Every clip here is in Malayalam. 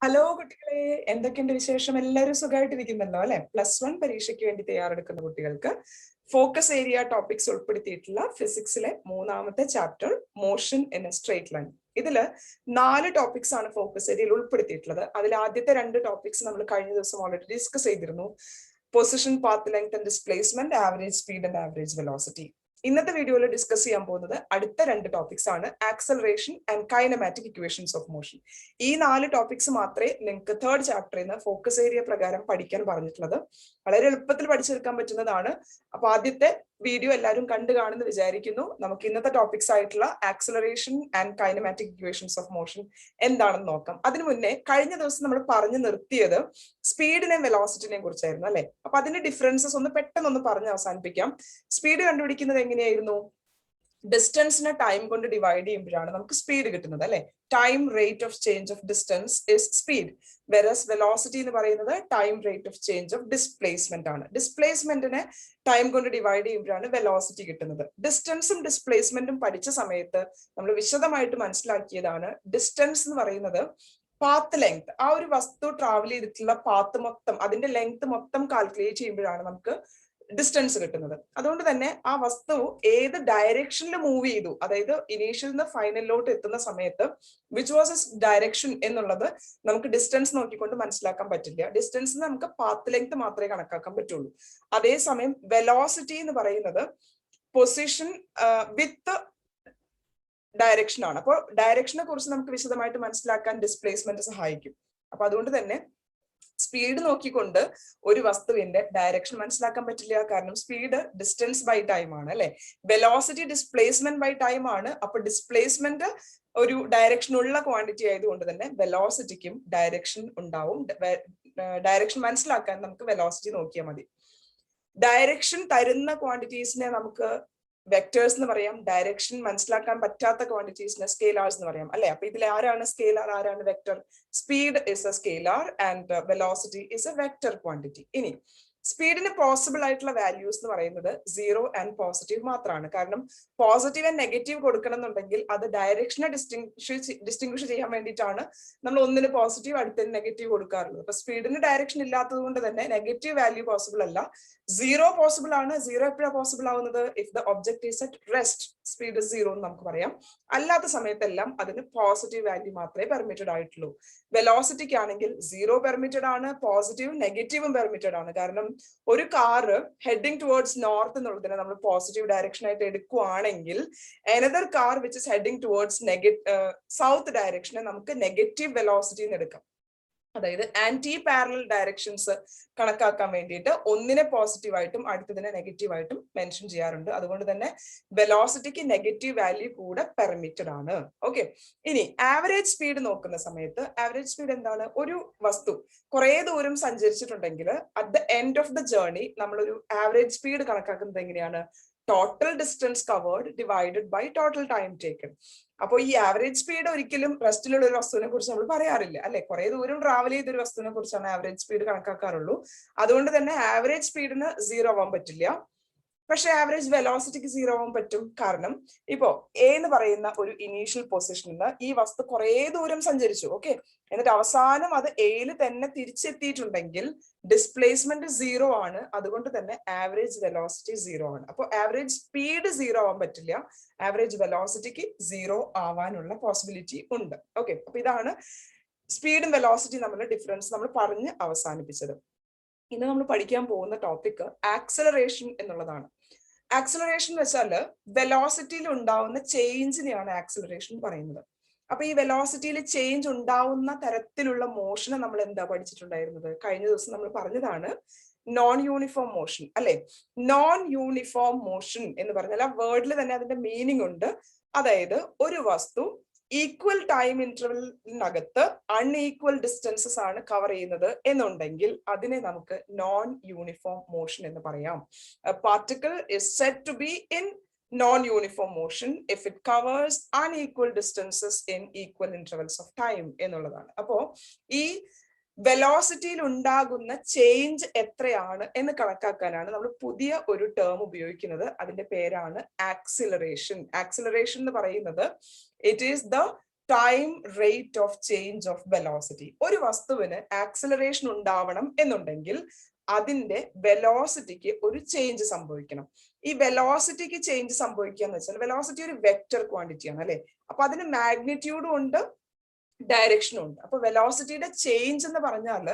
ഹലോ കുട്ടികളെ, എന്തൊക്കെയുണ്ട് വിശേഷം? എല്ലാവരും സുഖമായിട്ടിരിക്കുന്നല്ലോ അല്ലെ? +1 പരീക്ഷയ്ക്ക് വേണ്ടി തയ്യാറെടുക്കുന്ന കുട്ടികൾക്ക് ഫോക്കസ് ഏരിയ ടോപ്പിക്സ് ഉൾപ്പെടുത്തിയിട്ടുള്ള ഫിസിക്സിലെ 3ാമത്തെ chapter motion in a straight line. ഇതില് 4 ടോപ്പിക്സ് ആണ് ഫോക്കസ് ഏരിയയിൽ ഉൾപ്പെടുത്തിയിട്ടുള്ളത്. അതിൽ ആദ്യത്തെ 2 ടോപ്പിക്സ് നമ്മൾ കഴിഞ്ഞ ദിവസം ഓൾറെഡി ഡിസ്കസ് ചെയ്തിരുന്നു. Position, path length and displacement, average speed and average velocity. ഇന്നത്തെ വീഡിയോയിൽ ഡിസ്കസ് ചെയ്യാൻ പോകുന്നത് അടുത്ത 2 ടോപ്പിക്സ് ആണ്, acceleration and kinematic equations of motion. ഈ 4 ടോപ്പിക്സ് മാത്രമേ നിങ്ങൾക്ക് 3rd ചാപ്റ്ററിൽ നിന്ന് ഫോക്കസ് ഏരിയ പ്രകാരം പഠിക്കാൻ പറഞ്ഞിട്ടുള്ളത്. വളരെ എളുപ്പത്തിൽ പഠിച്ചെടുക്കാൻ പറ്റുന്നതാണ്. അപ്പൊ ആദ്യത്തെ വീഡിയോ എല്ലാവരും കണ്ടു കാണുമെന്ന് വിചാരിക്കുന്നു. നമുക്ക് ഇന്നത്തെ ടോപ്പിക്സ് ആയിട്ടുള്ള acceleration and kinematic equations of motion എന്താണെന്ന് നോക്കാം. അതിനു മുന്നേ കഴിഞ്ഞ ദിവസം നമ്മൾ പറഞ്ഞു നിർത്തിയത് സ്പീഡിനെയും വെലോസിറ്റിനെയും കുറിച്ചായിരുന്നു അല്ലെ? അപ്പൊ അതിന്റെ ഡിഫറൻസസ് ഒന്ന് പെട്ടെന്ന് പറഞ്ഞ് അവസാനിപ്പിക്കാം. സ്പീഡ് കണ്ടുപിടിക്കുന്നത് എങ്ങനെയായിരുന്നു? ഡിസ്റ്റൻസിനെ ടൈം കൊണ്ട് ഡിവൈഡ് ചെയ്യുമ്പോഴാണ് നമുക്ക് സ്പീഡ് കിട്ടുന്നത് അല്ലെ? Time rate of change of distance is speed. Versus velocity എന്ന് പറയുന്നത് time rate of change of displacement ആണ്. ഡിസ്പ്ലേസ്മെന്റിനെ ടൈം കൊണ്ട് ഡിവൈഡ് ചെയ്യുമ്പോഴാണ് വെലോസിറ്റി കിട്ടുന്നത്. ഡിസ്റ്റൻസും ഡിസ്പ്ലേസ്മെന്റും പഠിച്ച സമയത്ത് നമ്മൾ വിശദമായിട്ട് മനസ്സിലാക്കിയതാണ് ഡിസ്റ്റൻസ് എന്ന് പറയുന്നത് പാത്ത് ലെങ്ത്. ആ ഒരു വസ്തു ട്രാവൽ ചെയ്തിട്ടുള്ള പാത്ത് മൊത്തം, അതിന്റെ ലെങ്ത് മൊത്തം കാൽക്കുലേറ്റ് ചെയ്യുമ്പോഴാണ് നമുക്ക് ഡിസ്റ്റൻസ് കിട്ടുന്നത്. അതുകൊണ്ട് തന്നെ ആ വസ്തു ഏത് ഡയറക്ഷനിൽ മൂവ് ചെയ്തു, അതായത് ഇനീഷ്യൽ നിന്ന് ഫൈനലിലോട്ട് എത്തുന്ന സമയത്ത് വിച്ച് വാസ് എസ് ഡയറക്ഷൻ എന്നുള്ളത് നമുക്ക് ഡിസ്റ്റൻസ് നോക്കിക്കൊണ്ട് മനസ്സിലാക്കാൻ പറ്റില്ല. ഡിസ്റ്റൻസ് നമുക്ക് പാത്ത് ലെങ്ത് മാത്രമേ കണക്കാക്കാൻ പറ്റുള്ളൂ. അതേസമയം വെലോസിറ്റി എന്ന് പറയുന്നത് പൊസിഷൻ വിത്ത് ഡയറക്ഷൻ ആണ്. അപ്പോൾ ഡയറക്ഷനെ കുറിച്ച് നമുക്ക് വിശദമായിട്ട് മനസ്സിലാക്കാൻ ഡിസ്പ്ലേസ്മെന്റ് സഹായിക്കും. അപ്പൊ അതുകൊണ്ട് തന്നെ സ്പീഡ് നോക്കിക്കൊണ്ട് ഒരു വസ്തുവിന്റെ ഡയറക്ഷൻ മനസ്സിലാക്കാൻ പറ്റില്ല. കാരണം സ്പീഡ് ഡിസ്റ്റൻസ് ബൈ ടൈം ആണ് അല്ലെ? വെലോസിറ്റി ഡിസ്പ്ലേസ്മെന്റ് ബൈ ടൈം ആണ്. അപ്പൊ ഡിസ്പ്ലേസ്മെന്റ് ഒരു ഡയറക്ഷൻ ഉള്ള ക്വാണ്ടിറ്റി ആയതുകൊണ്ട് തന്നെ വെലോസിറ്റിക്കും ഡയറക്ഷൻ ഉണ്ടാവും. ഡയറക്ഷൻ മനസ്സിലാക്കാൻ നമുക്ക് വെലോസിറ്റി നോക്കിയാൽ മതി. ഡയറക്ഷൻ തരുന്ന ക്വാണ്ടിറ്റീസിനെ നമുക്ക് വെക്ടേഴ്സ് എന്ന് പറയാം. ഡയറക്ഷൻ മനസ്സിലാക്കാൻ പറ്റാത്ത ക്വാണ്ടിറ്റീസിനെ സ്കേലാർസ് എന്ന് പറയാം അല്ലെ? അപ്പൊ ഇതിൽ ആരാണ് സ്കേലാർ, ആരാണ് vector? Speed is A scalar and velocity is A vector quantity. ഇനി സ്പീഡിന് പോസിബിൾ ആയിട്ടുള്ള വാല്യൂസ് എന്ന് പറയുന്നത് 0 ആൻഡ് പോസിറ്റീവ് മാത്രമാണ്. കാരണം പോസിറ്റീവ് ആൻഡ് നെഗറ്റീവ് കൊടുക്കണം എന്നുണ്ടെങ്കിൽ അത് ഡയറക്ഷനെ ഡിസ്റ്റിങ്വിഷ് ചെയ്യാൻ വേണ്ടിയിട്ടാണ് നമ്മൾ ഒന്നിന് പോസിറ്റീവ് അടുത്തതിന് നെഗറ്റീവ് കൊടുക്കാറുള്ളത്. അപ്പൊ സ്പീഡിന് ഡയറക്ഷൻ ഇല്ലാത്തത് കൊണ്ട് തന്നെ നെഗറ്റീവ് വാല്യൂ പോസിബിൾ അല്ല. 0 പോസിബിൾ ആണ്. 0 എപ്പോഴാണ് പോസിബിൾ ആവുന്നത്? If the object is at rest, speed 0 എന്ന് നമുക്ക് പറയാം. അല്ലാത്ത സമയത്തെല്ലാം അതിന് പോസിറ്റീവ് വാല്യൂ മാത്രമേ പെർമിറ്റഡ് ആയിട്ടുള്ളൂ. വെലോസിറ്റിക്ക് ആണെങ്കിൽ 0 പെർമിറ്റഡ് ആണ്, പോസിറ്റീവും നെഗറ്റീവും പെർമിറ്റഡ് ആണ്. കാരണം ഒരു കാറ് ഹെഡിങ് ടുവേർഡ്സ് നോർത്ത് എന്നുള്ളതിനെ നമ്മൾ പോസിറ്റീവ് ഡയറക്ഷൻ ആയിട്ട് എടുക്കുകയാണെങ്കിൽ another car which is heading towards south ഡയറക്ഷനെ നമുക്ക് നെഗറ്റീവ് വെലോസിറ്റി എന്ന് എടുക്കാം. അതായത് ആന്റി പാരലൽ ഡയറക്ഷൻസ് കണക്കാക്കാൻ വേണ്ടിയിട്ട് ഒന്നിനെ പോസിറ്റീവായിട്ടും അടുത്തതിനെ നെഗറ്റീവായിട്ടും മെൻഷൻ ചെയ്യാറുണ്ട്. അതുകൊണ്ട് തന്നെ വെലോസിറ്റിക്ക് നെഗറ്റീവ് വാല്യൂ കൂടെ പെർമിറ്റഡ് ആണ്. ഓക്കെ, ഇനി ആവറേജ് സ്പീഡ് നോക്കുന്ന സമയത്ത് ആവറേജ് സ്പീഡ് എന്താണ്? ഒരു വസ്തു കുറെ ദൂരം സഞ്ചരിച്ചിട്ടുണ്ടെങ്കിൽ at the end of the journey നമ്മളൊരു ആവറേജ് സ്പീഡ് കണക്കാക്കുന്നത് എങ്ങനെയാണ്? Total distance covered divided by total time taken. അപ്പോൾ ഈ ആവറേജ് സ്പീഡ് ഒരിക്കലും റെസ്റ്റിലുള്ള ഒരു വസ്തുവിനെ കുറിച്ച് നമ്മൾ പറയാറില്ല അല്ലെ? കുറെ ദൂരം ട്രാവൽ ചെയ്തൊരു വസ്തുവിനെ കുറിച്ചാണ് ആവറേജ് സ്പീഡ് കണക്കാക്കാറുള്ളൂ. അതുകൊണ്ട് തന്നെ ആവറേജ് സ്പീഡിന് 0 ആവാൻ പറ്റില്ല. പക്ഷെ ആവറേജ് വെലോസിറ്റിക്ക് 0 ആവാൻ പറ്റും. കാരണം ഇപ്പോ എ എന്ന് പറയുന്ന ഒരു ഇനീഷ്യൽ പൊസിഷനിൽ നിന്ന് ഈ വസ്തു കുറെ ദൂരം സഞ്ചരിച്ചു. ഓക്കെ, എന്നിട്ട് അവസാനം അത് എയിൽ തന്നെ തിരിച്ചെത്തിയിട്ടുണ്ടെങ്കിൽ ഡിസ്പ്ലേസ്മെന്റ് 0 ആണ്. അതുകൊണ്ട് തന്നെ ആവറേജ് വെലോസിറ്റി 0 ആണ്. അപ്പോൾ ആവറേജ് സ്പീഡ് 0 ആവാൻ പറ്റില്ല. ആവറേജ് വെലോസിറ്റിക്ക് 0 ആവാനുള്ള പോസിബിലിറ്റി ഉണ്ട്. ഓക്കെ, അപ്പൊ ഇതാണ് സ്പീഡും വെലോസിറ്റി തമ്മിലുള്ള ഡിഫറൻസ് നമ്മൾ പറഞ്ഞ് അവസാനിപ്പിച്ചത്. ഇന്ന് നമ്മൾ പഠിക്കാൻ പോകുന്ന ടോപ്പിക് ആക്സലറേഷൻ എന്നുള്ളതാണ്. ആക്സലറേഷൻ വെച്ചാൽ വെലോസിറ്റിയിൽ ഉണ്ടാവുന്ന ചേഞ്ചിനെയാണ് ആക്സലറേഷൻ പറയുന്നത്. അപ്പൊ ഈ വെലോസിറ്റിയിൽ ചേഞ്ച് ഉണ്ടാവുന്ന തരത്തിലുള്ള മോഷനെ നമ്മൾ എന്താ പഠിച്ചിട്ടുണ്ടായിരുന്നത്? കഴിഞ്ഞ ദിവസം നമ്മൾ പറഞ്ഞതാണ് നോൺ യൂണിഫോം മോഷൻ അല്ലെ? നോൺ യൂണിഫോം മോഷൻ എന്ന് പറഞ്ഞാൽ ആ വേർഡിൽ തന്നെ അതിന്റെ മീനിങ് ഉണ്ട്. അതായത് ഒരു വസ്തു ഈക്വൽ ടൈം ഇന്റർവെലിനകത്ത് അൺഈക്വൽ ഡിസ്റ്റൻസസ് ആണ് കവർ ചെയ്യുന്നത് എന്നുണ്ടെങ്കിൽ അതിനെ നമുക്ക് നോൺ യൂണിഫോം മോഷൻ എന്ന് പറയാം. Particle is said to be in non-uniform motion if it covers unequal distances in equal intervals of time എന്നുള്ളതാണ്. അപ്പോ ഈ വെലോസിറ്റിയിൽ ഉണ്ടാകുന്ന ചേഞ്ച് എത്രയാണ് എന്ന് കണക്കാക്കാനാണ് നമ്മൾ പുതിയ ഒരു ടേം ഉപയോഗിക്കുന്നത്. അതിന്റെ പേരാണ് ആക്സിലറേഷൻ. ആക്സിലറേഷൻ എന്ന് പറയുന്നത് it is the time rate of change of velocity. ഒരു വസ്തുവിന് ആക്സിലറേഷൻ ഉണ്ടാവണം എന്നുണ്ടെങ്കിൽ അതിന്റെ വെലോസിറ്റിക്ക് ഒരു ചേഞ്ച് സംഭവിക്കണം. ഈ വെലോസിറ്റിക്ക് ചേഞ്ച് സംഭവിക്കുക എന്ന് വെച്ചാൽ വെലോസിറ്റി ഒരു വെക്റ്റർ ക്വാണ്ടിറ്റി ആണ് അല്ലെ. അപ്പൊ അതിന് മാഗ്നിറ്റ്യൂഡും ഉണ്ട് ഡയറക്ഷനും ഉണ്ട്. അപ്പൊ വെലോസിറ്റിയുടെ ചേഞ്ച് എന്ന് പറഞ്ഞാൽ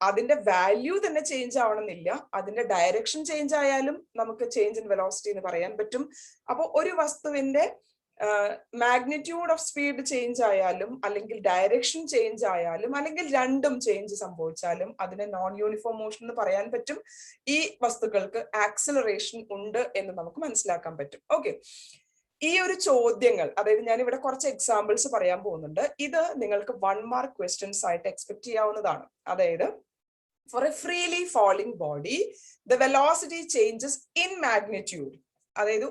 അതിന്റെ വാല്യൂ തന്നെ ചേഞ്ച് ആവണമെന്നില്ല, അതിന്റെ ഡയറക്ഷൻ ചേഞ്ച് ആയാലും നമുക്ക് ചേഞ്ച് ഇൻ വെലോസിറ്റി എന്ന് പറയാൻ പറ്റും. അപ്പോൾ ഒരു വസ്തുവിന്റെ മാഗ്നിറ്റ്യൂഡ് ഓഫ് സ്പീഡ് ചേഞ്ച് ആയാലും അല്ലെങ്കിൽ ഡയറക്ഷൻ ചേഞ്ച് ആയാലും അല്ലെങ്കിൽ രണ്ടും ചേഞ്ച് സംഭവിച്ചാലും അതിനെ നോൺ യൂണിഫോം മോഷൻ എന്ന് പറയാൻ പറ്റും. ഈ വസ്തുക്കൾക്ക് ആക്സിലറേഷൻ ഉണ്ട് എന്ന് നമുക്ക് മനസ്സിലാക്കാൻ പറ്റും. ഓക്കെ, ഈ ഒരു ചോദ്യങ്ങൾ, അതായത് ഞാൻ ഇവിടെ കുറച്ച് എക്സാമ്പിൾസ് പറയാൻ പോകുന്നുണ്ട്. ഇത് നിങ്ങൾക്ക് 1 മാർക്ക് ക്വസ്റ്റ്യൻസ് ആയിട്ട് എക്സ്പെക്ട് ചെയ്യാവുന്നതാണ്. അതായത് for a freely falling body the velocity changes in magnitude. അതായത്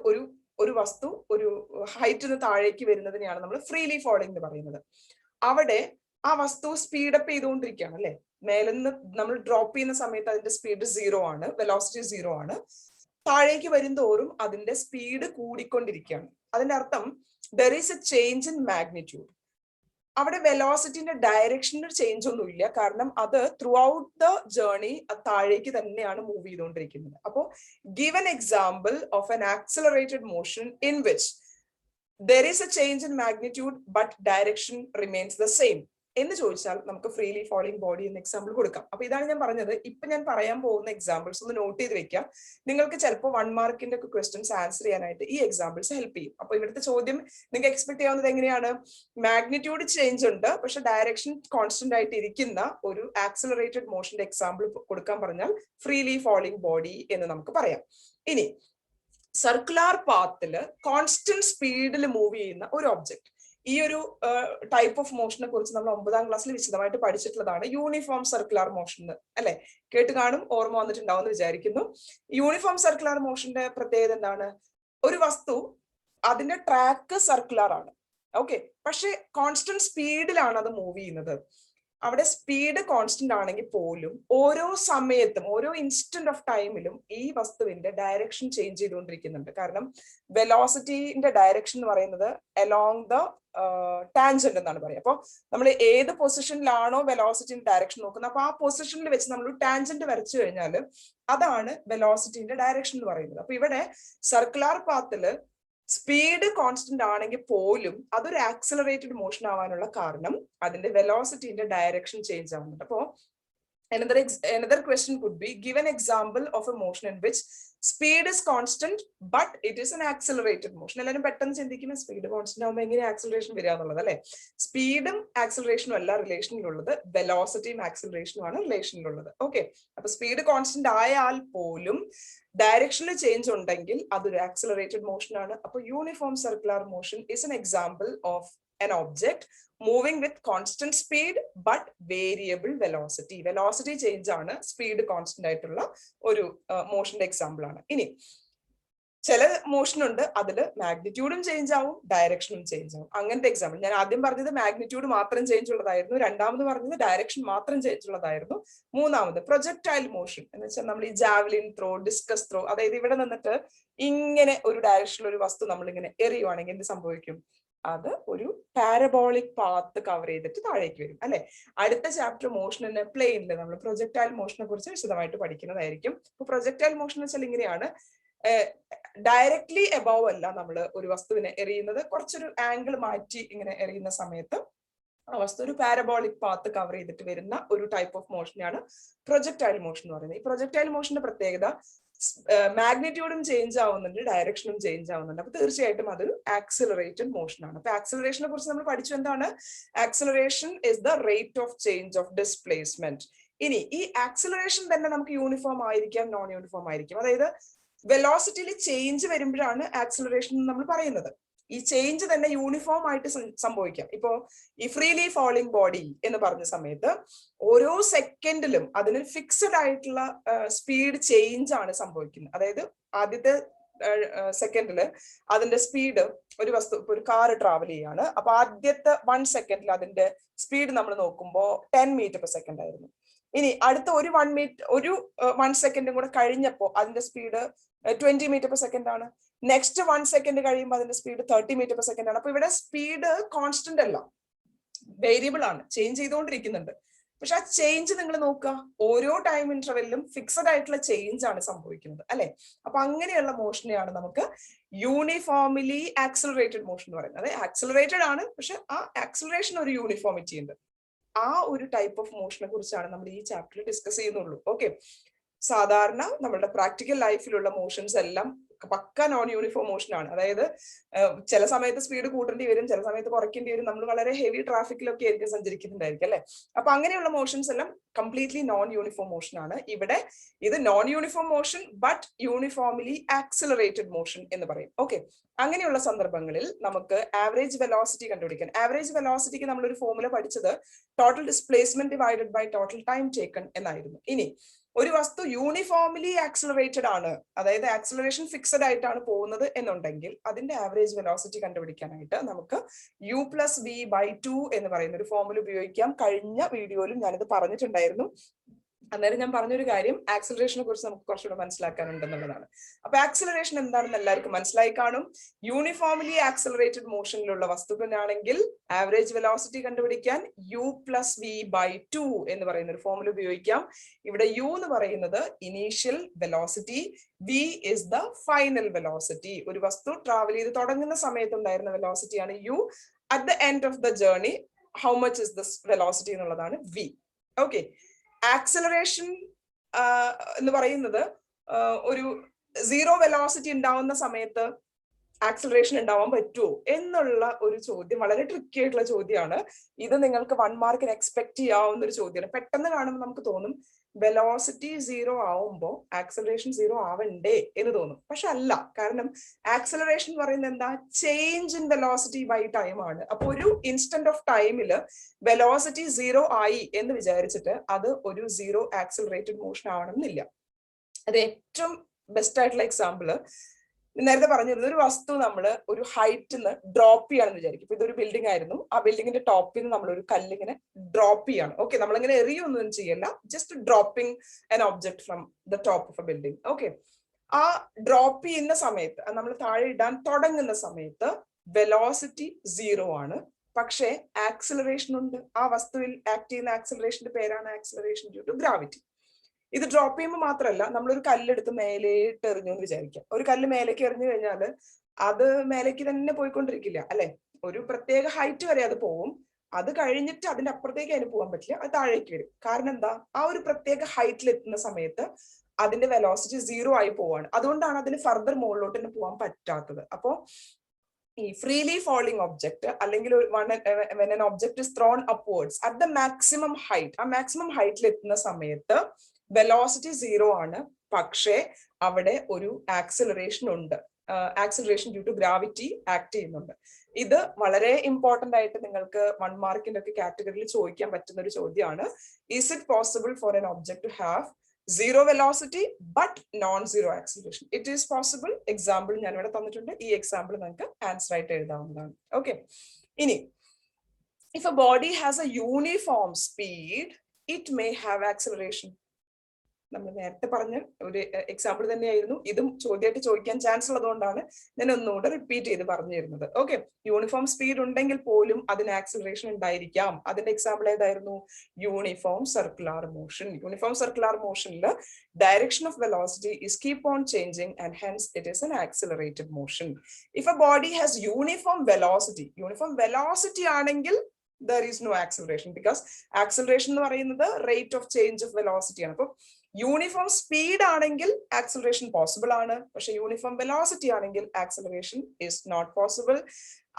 ഒരു വസ്തു ഒരു ഹൈറ്റിന് താഴേക്ക് വരുന്നതിനെയാണ് നമ്മൾ ഫ്രീലി ഫാളിംഗ് എന്ന് പറയുന്നത്. അവിടെ ആ വസ്തു സ്പീഡപ്പ് ചെയ്തുകൊണ്ടിരിക്കുകയാണ് അല്ലെ. മേലെന്ന് നമ്മൾ ഡ്രോപ്പ് ചെയ്യുന്ന സമയത്ത് അതിന്റെ സ്പീഡ് 0 ആണ്, വെലോസിറ്റി 0 ആണ്. താഴേക്ക് വരുന്തോറും അതിന്റെ സ്പീഡ് കൂടിക്കൊണ്ടിരിക്കുകയാണ്. അതിന്റെ അർത്ഥം there is A change in magnitude. അവിടെ വെലോസിറ്റിന്റെ ഡയറക്ഷനിൽ ചേഞ്ച് ഒന്നുമില്ല, കാരണം അത് ത്രൂ ഔട്ട് ദ ജേർണി താഴേക്ക് തന്നെയാണ് മൂവ് ചെയ്തുകൊണ്ടിരിക്കുന്നത്. അപ്പോൾ give an example of N accelerated motion in which there is A change in magnitude but direction remains the same എന്ന് ചോദിച്ചാൽ നമുക്ക് ഫ്രീലി ഫാളിംഗ് ബോഡി എന്ന എക്സാമ്പിൾ കൊടുക്കാം. അപ്പൊ ഇതാണ് ഞാൻ പറഞ്ഞത്. ഇപ്പൊ ഞാൻ പറയാൻ പോകുന്ന എക്സാമ്പിൾസ് ഒന്ന് നോട്ട് ചെയ്ത് വെക്കാം. നിങ്ങൾക്ക് ചിലപ്പോൾ 1 മാർക്കിന്റെ ഒക്കെ ക്വസ്റ്റ്യൻസ് ആൻസർ ചെയ്യാനായിട്ട് ഈ എക്സാമ്പിൾസ് ഹെൽപ്പ് ചെയ്യും. അപ്പൊ ഇവിടുത്തെ ചോദ്യം നിങ്ങൾക്ക് എക്സ്പെക്ട് ചെയ്യാവുന്നത് എങ്ങനെയാണ്? മാഗ്നിറ്റ്യൂഡ് ചേഞ്ച് ഉണ്ട്, പക്ഷെ ഡയറക്ഷൻ കോൺസ്റ്റന്റ് ആയിട്ട് ഇരിക്കുന്ന ഒരു ആക്സിലറേറ്റഡ് മോഷന്റെ എക്സാമ്പിൾ കൊടുക്കാൻ പറഞ്ഞാൽ ഫ്രീലി ഫാളിംഗ് ബോഡി എന്ന് നമുക്ക് പറയാം. ഇനി സർക്കുലർ പാത്തില് കോൺസ്റ്റന്റ് സ്പീഡിൽ മൂവ് ചെയ്യുന്ന ഒരു ഒബ്ജക്ട്. ഈ ഒരു ടൈപ്പ് ഓഫ് മോഷനെ കുറിച്ച് നമ്മൾ 9ാം ക്ലാസ്സിൽ വിശദമായിട്ട് പഠിച്ചിട്ടുള്ളതാണ്. യൂണിഫോം സർക്കുലർ മോഷൻ അല്ലെ, കേട്ട് കാണും, ഓർമ്മ വന്നിട്ടുണ്ടാവും എന്ന് വിചാരിക്കുന്നു. യൂണിഫോം സർക്കുലർ മോഷന്റെ പ്രത്യേകത എന്താണ്? ഒരു വസ്തു അതിന്റെ ട്രാക്ക് സർക്കുലർ ആണ്, ഓക്കെ, പക്ഷെ കോൺസ്റ്റന്റ് സ്പീഡിലാണ് അത് മൂവ് ചെയ്യുന്നത്. അവിടെ സ്പീഡ് കോൺസ്റ്റന്റ് ആണെങ്കിൽ പോലും ഓരോ സമയത്തും ഓരോ ഇൻസ്റ്റന്റ് ഓഫ് ടൈമിലും ഈ വസ്തുവിന്റെ ഡയറക്ഷൻ ചേഞ്ച് ചെയ്തുകൊണ്ടിരിക്കുന്നുണ്ട്. കാരണം വെലോസിറ്റിന്റെ ഡയറക്ഷൻ എന്ന് പറയുന്നത് അലോങ് ദ ടാൻജന്റ് എന്നാണ് പറയുക. അപ്പോൾ നമ്മൾ ഏത് പൊസിഷനിലാണോ വെലോസിറ്റിന്റെ ഡയറക്ഷൻ നോക്കുന്നത്, അപ്പൊ ആ പൊസിഷനിൽ വെച്ച് നമ്മൾ ടാൻജന്റ് വരച്ചു കഴിഞ്ഞാൽ അതാണ് വെലോസിറ്റിന്റെ ഡയറക്ഷൻ എന്ന് പറയുന്നത്. അപ്പൊ ഇവിടെ സർക്കുലർ പാത്തില് സ്പീഡ് കോൺസ്റ്റന്റ് ആണെങ്കിൽ പോലും അതൊരു ആക്സിലറേറ്റഡ് മോഷൻ ആവാനുള്ള കാരണം അതിന്റെ വെലോസിറ്റിന്റെ ഡയറക്ഷൻ ചേഞ്ച് ആവുന്നുണ്ട്. അപ്പോ another question could be, give an example of a motion in which speed is constant but it is an accelerated motion. എല്ലാവരും പെട്ടെന്ന് ചിന്തിക്കുന്ന സ്പീഡ് കോൺസ്റ്റന്റ് ആവുമ്പോൾ എങ്ങനെ ആക്സിലറേഷൻ വരിക എന്നുള്ളത് അല്ലെ. സ്പീഡും ആക്സിലറേഷനും അല്ല റിലേഷനിലുള്ളത്, വെലോസിറ്റിയും ആക്സിലറേഷനും ആണ് റിലേഷനിലുള്ളത്. ഓക്കെ, അപ്പൊ സ്പീഡ് കോൺസ്റ്റന്റ് ആയാൽ പോലും ഡയറക്ഷനിൽ ചേഞ്ച് ഉണ്ടെങ്കിൽ അതൊരു ആക്സിലറേറ്റഡ് മോഷൻ ആണ്. അപ്പൊ uniform circular motion is an example of an object moving with constant speed but variable velocity. Velocity change ആണ്, സ്പീഡ് കോൺസ്റ്റന്റ് ആയിട്ടുള്ള ഒരു മോഷന്റെ എക്സാമ്പിൾ ആണ്. ഇനി ചില മോഷൻ ഉണ്ട് അതിൽ മാഗ്നിറ്റ്യൂഡും ചേഞ്ച് ആവും ഡയറക്ഷനും ചേഞ്ച് ആവും. അങ്ങനത്തെ എക്സാമ്പിൾ ഞാൻ ആദ്യം പറഞ്ഞത് മാഗ്നിറ്റ്യൂഡ് മാത്രം ചേഞ്ച് ഉള്ളതായിരുന്നു, രണ്ടാമത് പറഞ്ഞത് ഡയറക്ഷൻ മാത്രം ചേഞ്ച് ഉള്ളതായിരുന്നു, മൂന്നാമത് പ്രൊജക്ടൈൽ മോഷൻ എന്ന് വെച്ചാൽ നമ്മൾ ഈ ജാവലിൻ ത്രോ, ഡിസ്കസ് ത്രോ, അതായത് ഇവിടെ നിന്നിട്ട് ഇങ്ങനെ ഒരു ഡയറക്ഷനിൽ ഒരു വസ്തു നമ്മൾ ഇങ്ങനെ എറിയുവാണെങ്കിൽ എന്ത് സംഭവിക്കും? അത് ഒരു പാരബോളിക് പാത്ത് കവർ ചെയ്തിട്ട് താഴേക്ക് വരും അല്ലെ. അടുത്ത ചാപ്റ്റർ മോഷനിലെ പ്ലെയിനിൽ നമ്മൾ പ്രൊജക്ടൈൽ മോഷനെ കുറിച്ച് വിശദമായിട്ട് പഠിക്കുന്നതായിരിക്കും. അപ്പൊ പ്രൊജക്ടൈൽ മോഷൻ എന്ന് വെച്ചാൽ ഇങ്ങനെയാണ്, ഡയറക്ട്ലി എബവ് അല്ല നമ്മൾ ഒരു വസ്തുവിനെ എറിയുന്നത്, കുറച്ചൊരു ആംഗിൾ മാറ്റി ഇങ്ങനെ എറിയുന്ന സമയത്ത് ആ വസ്തു ഒരു പാരബോളിക് പാത്ത് കവർ ചെയ്തിട്ട് വരുന്ന ഒരു ടൈപ്പ് ഓഫ് മോഷനെയാണ് പ്രൊജക്ടൈൽ മോഷൻ എന്ന് പറയുന്നത്. ഈ പ്രൊജക്ടൈൽ മോഷന്റെ പ്രത്യേകത മാഗ്നിറ്റ്യൂഡും ചേഞ്ച് ആവുന്നുണ്ട്, ഡയറക്ഷനും ചേഞ്ച് ആവുന്നുണ്ട്. അപ്പൊ തീർച്ചയായിട്ടും അതൊരു ആക്സിലറേറ്റഡ് മോഷൻ ആണ്. അപ്പൊ ആക്സിലറേഷനെ കുറിച്ച് നമ്മൾ പഠിച്ചു എന്താണ്? Acceleration is the rate of change of displacement. ഇനി ഈ ആക്സിലറേഷൻ തന്നെ നമുക്ക് യൂണിഫോം ആയിരിക്കാം, നോൺ യൂണിഫോം ആയിരിക്കും. അതായത് വെലോസിറ്റിയിൽ ചേഞ്ച് വരുമ്പോഴാണ് ആക്സിലറേഷൻ നമ്മൾ പറയുന്നത്. ഈ ചേഞ്ച് തന്നെ യൂണിഫോം ആയിട്ട് സംഭവിക്കാം. ഇപ്പോ ഈ ഫ്രീലി ഫാളിംഗ് ബോഡി എന്ന് പറഞ്ഞ സമയത്ത് ഓരോ സെക്കൻഡിലും അതിന് ഫിക്സഡ് ആയിട്ടുള്ള സ്പീഡ് ചേഞ്ച് ആണ് സംഭവിക്കുന്നത്. അതായത് ആദ്യത്തെ സെക്കൻഡില് അതിന്റെ സ്പീഡ്, ഒരു വസ്തു ഇപ്പൊ ഒരു കാർ ട്രാവൽ ചെയ്യാണ്, അപ്പൊ ആദ്യത്തെ 1 സെക്കൻഡിൽ അതിന്റെ സ്പീഡ് നമ്മൾ നോക്കുമ്പോൾ 10 മീറ്റർ പെർ സെക്കൻഡ് ആയിരുന്നു. ഇനി അടുത്ത ഒരു 1 സെക്കൻഡും കൂടെ കഴിഞ്ഞപ്പോ അതിന്റെ സ്പീഡ് 20 മീറ്റർ പെർ സെക്കൻഡ് ആണ്. നെക്സ്റ്റ് 1 സെക്കൻഡ് കഴിയുമ്പോൾ അതിന്റെ സ്പീഡ് 30 മീറ്റർ പെർ സെക്കൻഡ് ആണ്. അപ്പൊ ഇവിടെ സ്പീഡ് കോൺസ്റ്റന്റ് അല്ല, വേരിയബിൾ ആണ്, ചേഞ്ച് ചെയ്തുകൊണ്ടിരിക്കുന്നുണ്ട്. പക്ഷെ ആ ചേഞ്ച് നിങ്ങൾ നോക്കുക, ഓരോ ടൈം ഇന്റർവെല്ലിലും ഫിക്സഡ് ആയിട്ടുള്ള ചേഞ്ച് ആണ് സംഭവിക്കുന്നത് അല്ലെ. അപ്പൊ അങ്ങനെയുള്ള മോഷനെയാണ് നമുക്ക് യൂണിഫോംലി ആക്സിലറേറ്റഡ് മോഷൻ എന്ന് പറയുന്നത്. അതായത് ആക്സിലറേറ്റഡ് ആണ്, പക്ഷെ ആ ആക്സിലറേഷൻ ഒരു യൂണിഫോമിറ്റി ഉണ്ട്. ആ ഒരു ടൈപ്പ് ഓഫ് മോഷനെ കുറിച്ചാണ് നമ്മൾ ഈ ചാപ്റ്ററിൽ ഡിസ്കസ് ചെയ്യുന്നുള്ളൂ. ഓക്കെ, സാധാരണ നമ്മളുടെ പ്രാക്ടിക്കൽ ലൈഫിലുള്ള മോഷൻസ് എല്ലാം പക്ക നോൺ യൂണിഫോം മോഷൻ ആണ്. അതായത് ചില സമയത്ത് സ്പീഡ് കൂട്ടേണ്ടി വരും, ചില സമയത്ത് കുറയ്ക്കേണ്ടി വരും. നമ്മൾ വളരെ ഹെവി ട്രാഫിക്കിലൊക്കെ ആയിരിക്കും സഞ്ചരിക്കുന്നുണ്ടായിരിക്കും അല്ലെ. അപ്പൊ അങ്ങനെയുള്ള മോഷൻസ് എല്ലാം കംപ്ലീറ്റ്ലി നോൺ യൂണിഫോം മോഷൻ ആണ്. ഇവിടെ ഇത് non uniform motion but uniformly accelerated motion എന്ന് പറയും. ഓക്കെ, അങ്ങനെയുള്ള സന്ദർഭങ്ങളിൽ നമുക്ക് ആവറേജ് വെലോസിറ്റി കണ്ടുപിടിക്കാൻ, ആവറേജ് വെലോസിറ്റിക്ക് നമ്മളൊരു ഫോർമുല പഠിച്ചത് total displacement divided by total time taken എന്നായിരുന്നു. ഇനി ഒരു വസ്തു യൂണിഫോംലി ആക്സിലറേറ്റഡ് ആണ്, അതായത് ആക്സിലറേഷൻ ഫിക്സഡ് ആയിട്ടാണ് പോകുന്നത് എന്നുണ്ടെങ്കിൽ അതിന്റെ ആവറേജ് വെലോസിറ്റി കണ്ടുപിടിക്കാനായിട്ട് നമുക്ക് u+v/2 എന്ന് പറയുന്ന ഒരു ഫോർമുല ഉപയോഗിക്കാം. കഴിഞ്ഞ വീഡിയോയിലും ഞാനിത് പറഞ്ഞിട്ടുണ്ടായിരുന്നു. അന്നേരം ഞാൻ പറഞ്ഞൊരു കാര്യം ആക്സിലറേഷനെ കുറിച്ച് നമുക്ക് കുറച്ചുകൂടെ മനസ്സിലാക്കാനുണ്ടെന്നുള്ളതാണ്. അപ്പൊ ആക്സിലറേഷൻ എന്താണെന്ന് എല്ലാവർക്കും മനസ്സിലായി കാണും. യൂണിഫോംലി ആക്സിലറേറ്റഡ് മോഷനിലുള്ള വസ്തുക്കളാണെങ്കിൽ ആവറേജ് വെലോസിറ്റി കണ്ടുപിടിക്കാൻ u+v/2 എന്ന് പറയുന്ന ഒരു ഫോർമുല ഉപയോഗിക്കാം. ഇവിടെ u എന്ന് പറയുന്നത് initial velocity, v is the final velocity. ഒരു വസ്തു ട്രാവൽ ചെയ്ത് തുടങ്ങുന്ന സമയത്ത് ഉണ്ടായിരുന്ന വെലോസിറ്റിയാണ് u. At the end of the journey, how much is this velocity എന്നുള്ളതാണ് v. ഓക്കെ, ആക്സിലറേഷൻ എന്ന് പറയുന്നത് ഒരു സീറോ വെലോസിറ്റി ഉണ്ടാവുന്ന സമയത്ത് ആക്സിലറേഷൻ ഉണ്ടാവാൻ പറ്റുമോ എന്നുള്ള ഒരു ചോദ്യം വളരെ ട്രിക്കി ആയിട്ടുള്ള ചോദ്യമാണ്. ഇത് നിങ്ങൾക്ക് 1 മാർക്കിന് എക്സ്പെക്ട് ചെയ്യാവുന്ന ഒരു ചോദ്യമാണ്. പെട്ടെന്ന് കാണുമ്പോൾ നമുക്ക് തോന്നും വെലോസിറ്റി സീറോ ആവുമ്പോൾ ആക്സിലറേഷൻ സീറോ ആവണ്ടേ എന്ന് തോന്നും. പക്ഷെ അല്ല, കാരണം ആക്സിലറേഷൻ പറയുന്നത് എന്താ, change in velocity by time ആണ്. അപ്പൊ ഒരു ഇൻസ്റ്റന്റ് ഓഫ് ടൈമിൽ വെലോസിറ്റി സീറോ ആയി എന്ന് വിചാരിച്ചിട്ട് അത് ഒരു സീറോ ആക്സിലറേറ്റഡ് മോഷൻ ആവണമെന്നില്ല. അത് ഏറ്റവും ബെസ്റ്റ് ആയിട്ടുള്ള എക്സാമ്പിള് നേരത്തെ പറഞ്ഞിരുന്നത്, ഒരു വസ്തു നമ്മൾ ഒരു ഹൈറ്റിൽ നിന്ന് ഡ്രോപ്പ് ചെയ്യാണെന്ന് വിചാരിക്കും. ഇപ്പൊ ഇതൊരു ബിൽഡിംഗ് ആയിരുന്നു, ആ ബിൽഡിങ്ങിന്റെ ടോപ്പിൽ നിന്ന് നമ്മൾ ഒരു കല്ലിങ്ങനെ ഡ്രോപ്പ് ചെയ്യാണ്. ഓക്കെ, നമ്മളിങ്ങനെ എറിയൊന്നും ചെയ്യല്ല, just dropping an object from the top of A building. Okay, ആ ഡ്രോപ്പ് ചെയ്യുന്ന സമയത്ത്, നമ്മൾ താഴെ ഇടാൻ തുടങ്ങുന്ന സമയത്ത് വെലോസിറ്റി സീറോ ആണ്, പക്ഷേ ആക്സിലറേഷൻ ഉണ്ട്. ആ വസ്തുവിൽ ആക്ട് ചെയ്യുന്ന ആക്സിലറേഷന്റെ പേരാണ് ആക്സിലറേഷൻ ഡ്യൂ ടു ഗ്രാവിറ്റി. ഇത് ഡ്രോപ്പ് ചെയ്യുമ്പോൾ മാത്രമല്ല, നമ്മളൊരു കല്ലെടുത്ത് മേലേക്ക് എറിഞ്ഞു എന്ന് വിചാരിക്കാം. ഒരു കല്ല് മേലേക്ക് എറിഞ്ഞു കഴിഞ്ഞാൽ അത് മേലേക്ക് തന്നെ പോയിക്കൊണ്ടിരിക്കില്ല അല്ലെ. ഒരു പ്രത്യേക ഹൈറ്റ് വരെ അത് പോവും. അത് കഴിഞ്ഞിട്ട് അതിന്റെ അപ്പുറത്തേക്ക് അതിന് പോകാൻ പറ്റില്ല, അത് താഴേക്ക് വരും. കാരണം എന്താ, ആ ഒരു പ്രത്യേക ഹൈറ്റിൽ എത്തുന്ന സമയത്ത് അതിന്റെ വെലോസിറ്റി സീറോ ആയി പോവാണ്. അതുകൊണ്ടാണ് അതിന് ഫർദർ മുകളിലോട്ട് തന്നെ പോകാൻ പറ്റാത്തത്. അപ്പോ ഈ ഫ്രീലി ഫോളിംഗ് ഒബ്ജക്ട് അല്ലെങ്കിൽ when an object is thrown upwards at the maximum height, ആ മാക്സിമം ഹൈറ്റിൽ എത്തുന്ന സമയത്ത് വെലോസിറ്റി സീറോ ആണ്, പക്ഷേ അവിടെ ഒരു ആക്സിലറേഷൻ ഉണ്ട്. Acceleration due to gravity act ചെയ്യുന്നുണ്ട്. ഇത് വളരെ ഇമ്പോർട്ടന്റ് ആയിട്ട് നിങ്ങൾക്ക് 1 മാർക്കിന്റെ ഒക്കെ കാറ്റഗറിയിൽ ചോദിക്കാൻ പറ്റുന്ന ഒരു ചോദ്യമാണ്. Is it possible for an object to have zero velocity but non zero acceleration? It is possible. Example ഞാൻ ഇവിടെ തന്നിട്ടുണ്ട്. ഈ എക്സാമ്പിൾ നിങ്ങൾക്ക് ആൻസർ ആയിട്ട് എഴുതാവുന്നതാണ്. ഓക്കെ, ഇനി if a body has a uniform speed, it may have acceleration. നമ്മൾ നേരത്തെ പറഞ്ഞ ഒരു എക്സാമ്പിൾ തന്നെയായിരുന്നു ഇതും. ചോദ്യമായിട്ട് ചോദിക്കാൻ ചാൻസ് ഉള്ളതുകൊണ്ടാണ് ഞാൻ ഒന്നുകൂടെ റിപ്പീറ്റ് ചെയ്ത് പറഞ്ഞു തരുന്നത്. ഓക്കെ, യൂണിഫോം സ്പീഡ് ഉണ്ടെങ്കിൽ പോലും അതിന് ആക്സിലറേഷൻ ഉണ്ടായിരിക്കാം. അതിന്റെ എക്സാമ്പിൾ ഏതായിരുന്നു? Uniform circular motion. Uniform circular മോഷനിൽ direction of velocity is keep on changing and hence it is an accelerated motion. If a body has uniform velocity ആണെങ്കിൽ there is no acceleration, because acceleration എന്ന് പറയുന്നത് rate of change of velocity ആണ്. അപ്പൊ യൂണിഫോം സ്പീഡ് ആണെങ്കിൽ ആക്സിലറേഷൻ പോസിബിൾ ആണ്, പക്ഷെ യൂണിഫോം വെലോസിറ്റി ആണെങ്കിൽ ആക്സിലറേഷൻ ഇസ് നോട്ട് പോസിബിൾ.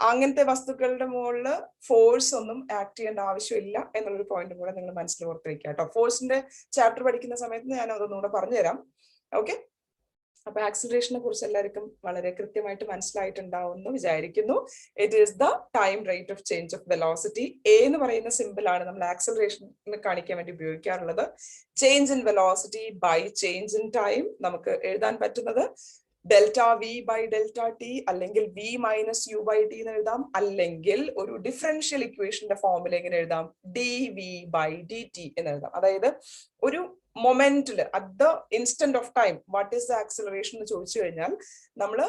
അങ്ങനത്തെ വസ്തുക്കളുടെ മുകളിൽ ഫോഴ്സ് ഒന്നും ആക്ട് ചെയ്യേണ്ട ആവശ്യമില്ല എന്നുള്ളൊരു പോയിന്റും കൂടെ നിങ്ങൾ മനസ്സിൽ ഓർത്ത് വെക്കുക കേട്ടോ. ഫോഴ്സിന്റെ ചാപ്റ്റർ പഠിക്കുന്ന സമയത്ത് ഞാൻ അതൊന്നുകൂടെ പറഞ്ഞുതരാം. ഓക്കെ, അപ്പൊ ആക്സിലറേഷനെ കുറിച്ച് എല്ലാവർക്കും വളരെ കൃത്യമായിട്ട് മനസ്സിലായിട്ടുണ്ടാവുമെന്ന് വിചാരിക്കുന്നു. It is the time rate of change of velocity. A എന്ന് പറയുന്ന സിമ്പിൾ ആണ് നമ്മൾ ആക്സിലറേഷൻ കാണിക്കാൻ വേണ്ടി ഉപയോഗിക്കാറുള്ളത്. Change in velocity by change in time നമുക്ക് എഴുതാൻ പറ്റുന്നത് delta V by delta T അല്ലെങ്കിൽ V minus U by T എന്ന് എഴുതാം. അല്ലെങ്കിൽ ഒരു ഡിഫറൻഷ്യൽ ഇക്വേഷന്റെ ഫോമിൽ എങ്ങനെ എഴുതാം? D V by D T എന്ന് എഴുതാം. അതായത് ഒരു മൊമെന്റില് at the instant of time what is the acceleration എന്ന് ചോദിച്ചു കഴിഞ്ഞാൽ നമ്മൾ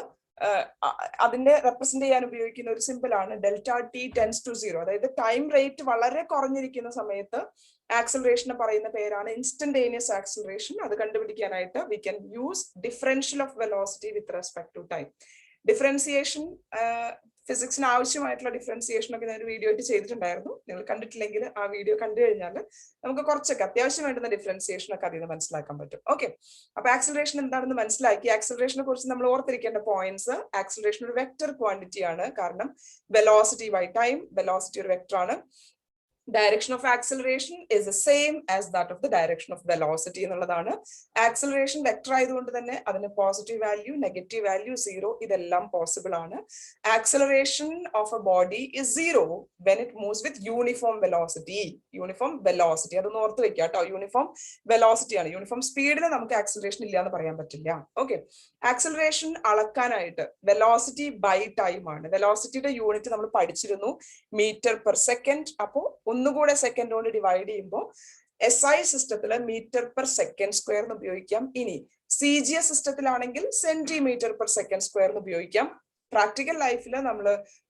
അതിന്റെ റെപ്രസെന്റ് ചെയ്യാൻ ഉപയോഗിക്കുന്ന ഒരു സിമ്പിൾ ആണ് ഡെൽറ്റ ടി ടെൻസ് ടു 0. അതായത് ടൈം റേറ്റ് വളരെ കുറഞ്ഞിരിക്കുന്ന സമയത്ത് ആക്സിലറേഷന് പറയുന്ന പേരാണ് ഇൻസ്റ്റന്റേനിയസ് ആക്സിലറേഷൻ. അത് കണ്ടുപിടിക്കാനായിട്ട് we can use differential of velocity with respect to time. Differentiation, ഫിസിക്സിന് ആവശ്യമായിട്ടുള്ള ഡിഫറൻസിയേഷൻ ഒക്കെ ഞാൻ ഒരു വീഡിയോ ആയിട്ട് ചെയ്തിട്ടുണ്ടായിരുന്നു. നിങ്ങൾ കണ്ടിട്ടില്ലെങ്കിൽ ആ വീഡിയോ കണ്ടു കഴിഞ്ഞാൽ നമുക്ക് കുറച്ചൊക്കെ അത്യാവശ്യം വേണ്ടുന്ന ഡിഫറൻസിയേഷൻ ഒക്കെ അതിൽ നിന്ന് മനസ്സിലാക്കാൻ പറ്റും. ഓക്കെ, അപ്പൊ ആക്സിലറേഷൻ എന്താണെന്ന് മനസ്സിലാക്കി. ആക്സിലറേഷനെ കുറിച്ച് നമ്മൾ ഓർത്തിരിക്കേണ്ട പോയിന്റ്സ്: ആക്സിലറേഷൻ ഒരു വെക്ടർ ക്വാണ്ടിറ്റി ആണ്, കാരണം വെലോസിറ്റി ബൈ ടൈം, വെലോസിറ്റി ഒരു വെക്ടർ ആണ്. Direction of acceleration is the same as that of the direction of velocity എന്നുള്ളതാണ്. ആക്സിലറേഷൻ വെക്ടർ ആയതുകൊണ്ട് തന്നെ അതിന് പോസിറ്റീവ് വാല്യൂ, നെഗറ്റീവ് വാല്യൂ, 0 ഇതെല്ലാം പോസിബിൾ ആണ്. Acceleration of a body is 0 when it moves with uniform velocity. Uniform velocity അതൊന്ന് ഓർത്ത് വെക്കുക കേട്ടോ. യൂണിഫോം വെലോസിറ്റി ആണ്. യൂണിഫോം സ്പീഡിന് നമുക്ക് ആക്സിലറേഷൻ ഇല്ല എന്ന് പറയാൻ പറ്റില്ല. ഓക്കെ, ആക്സിലറേഷൻ അളക്കാനായിട്ട് വെലോസിറ്റി ബൈ ടൈം ആണ്. വെലോസിറ്റിയുടെ യൂണിറ്റ് നമ്മൾ പഠിച്ചിരുന്നു, മീറ്റർ പെർ സെക്കൻഡ്. അപ്പോൾ ഒന്നുകൂടെ സെക്കൻഡ് കൊണ്ട് ഡിവൈഡ് ചെയ്യുമ്പോൾ SI സിസ്റ്റത്തില് മീറ്റർ പെർ സെക്കൻഡ് സ്ക്വയർ എന്ന് ഉപയോഗിക്കാം. ഇനി CGS സിസ്റ്റത്തിലാണെങ്കിൽ സെന്റിമീറ്റർ പെർ സെക്കൻഡ് സ്ക്വയർ എന്ന് ഉപയോഗിക്കാം. പ്രാക്ടിക്കൽ ലൈഫിൽ നമ്മൾ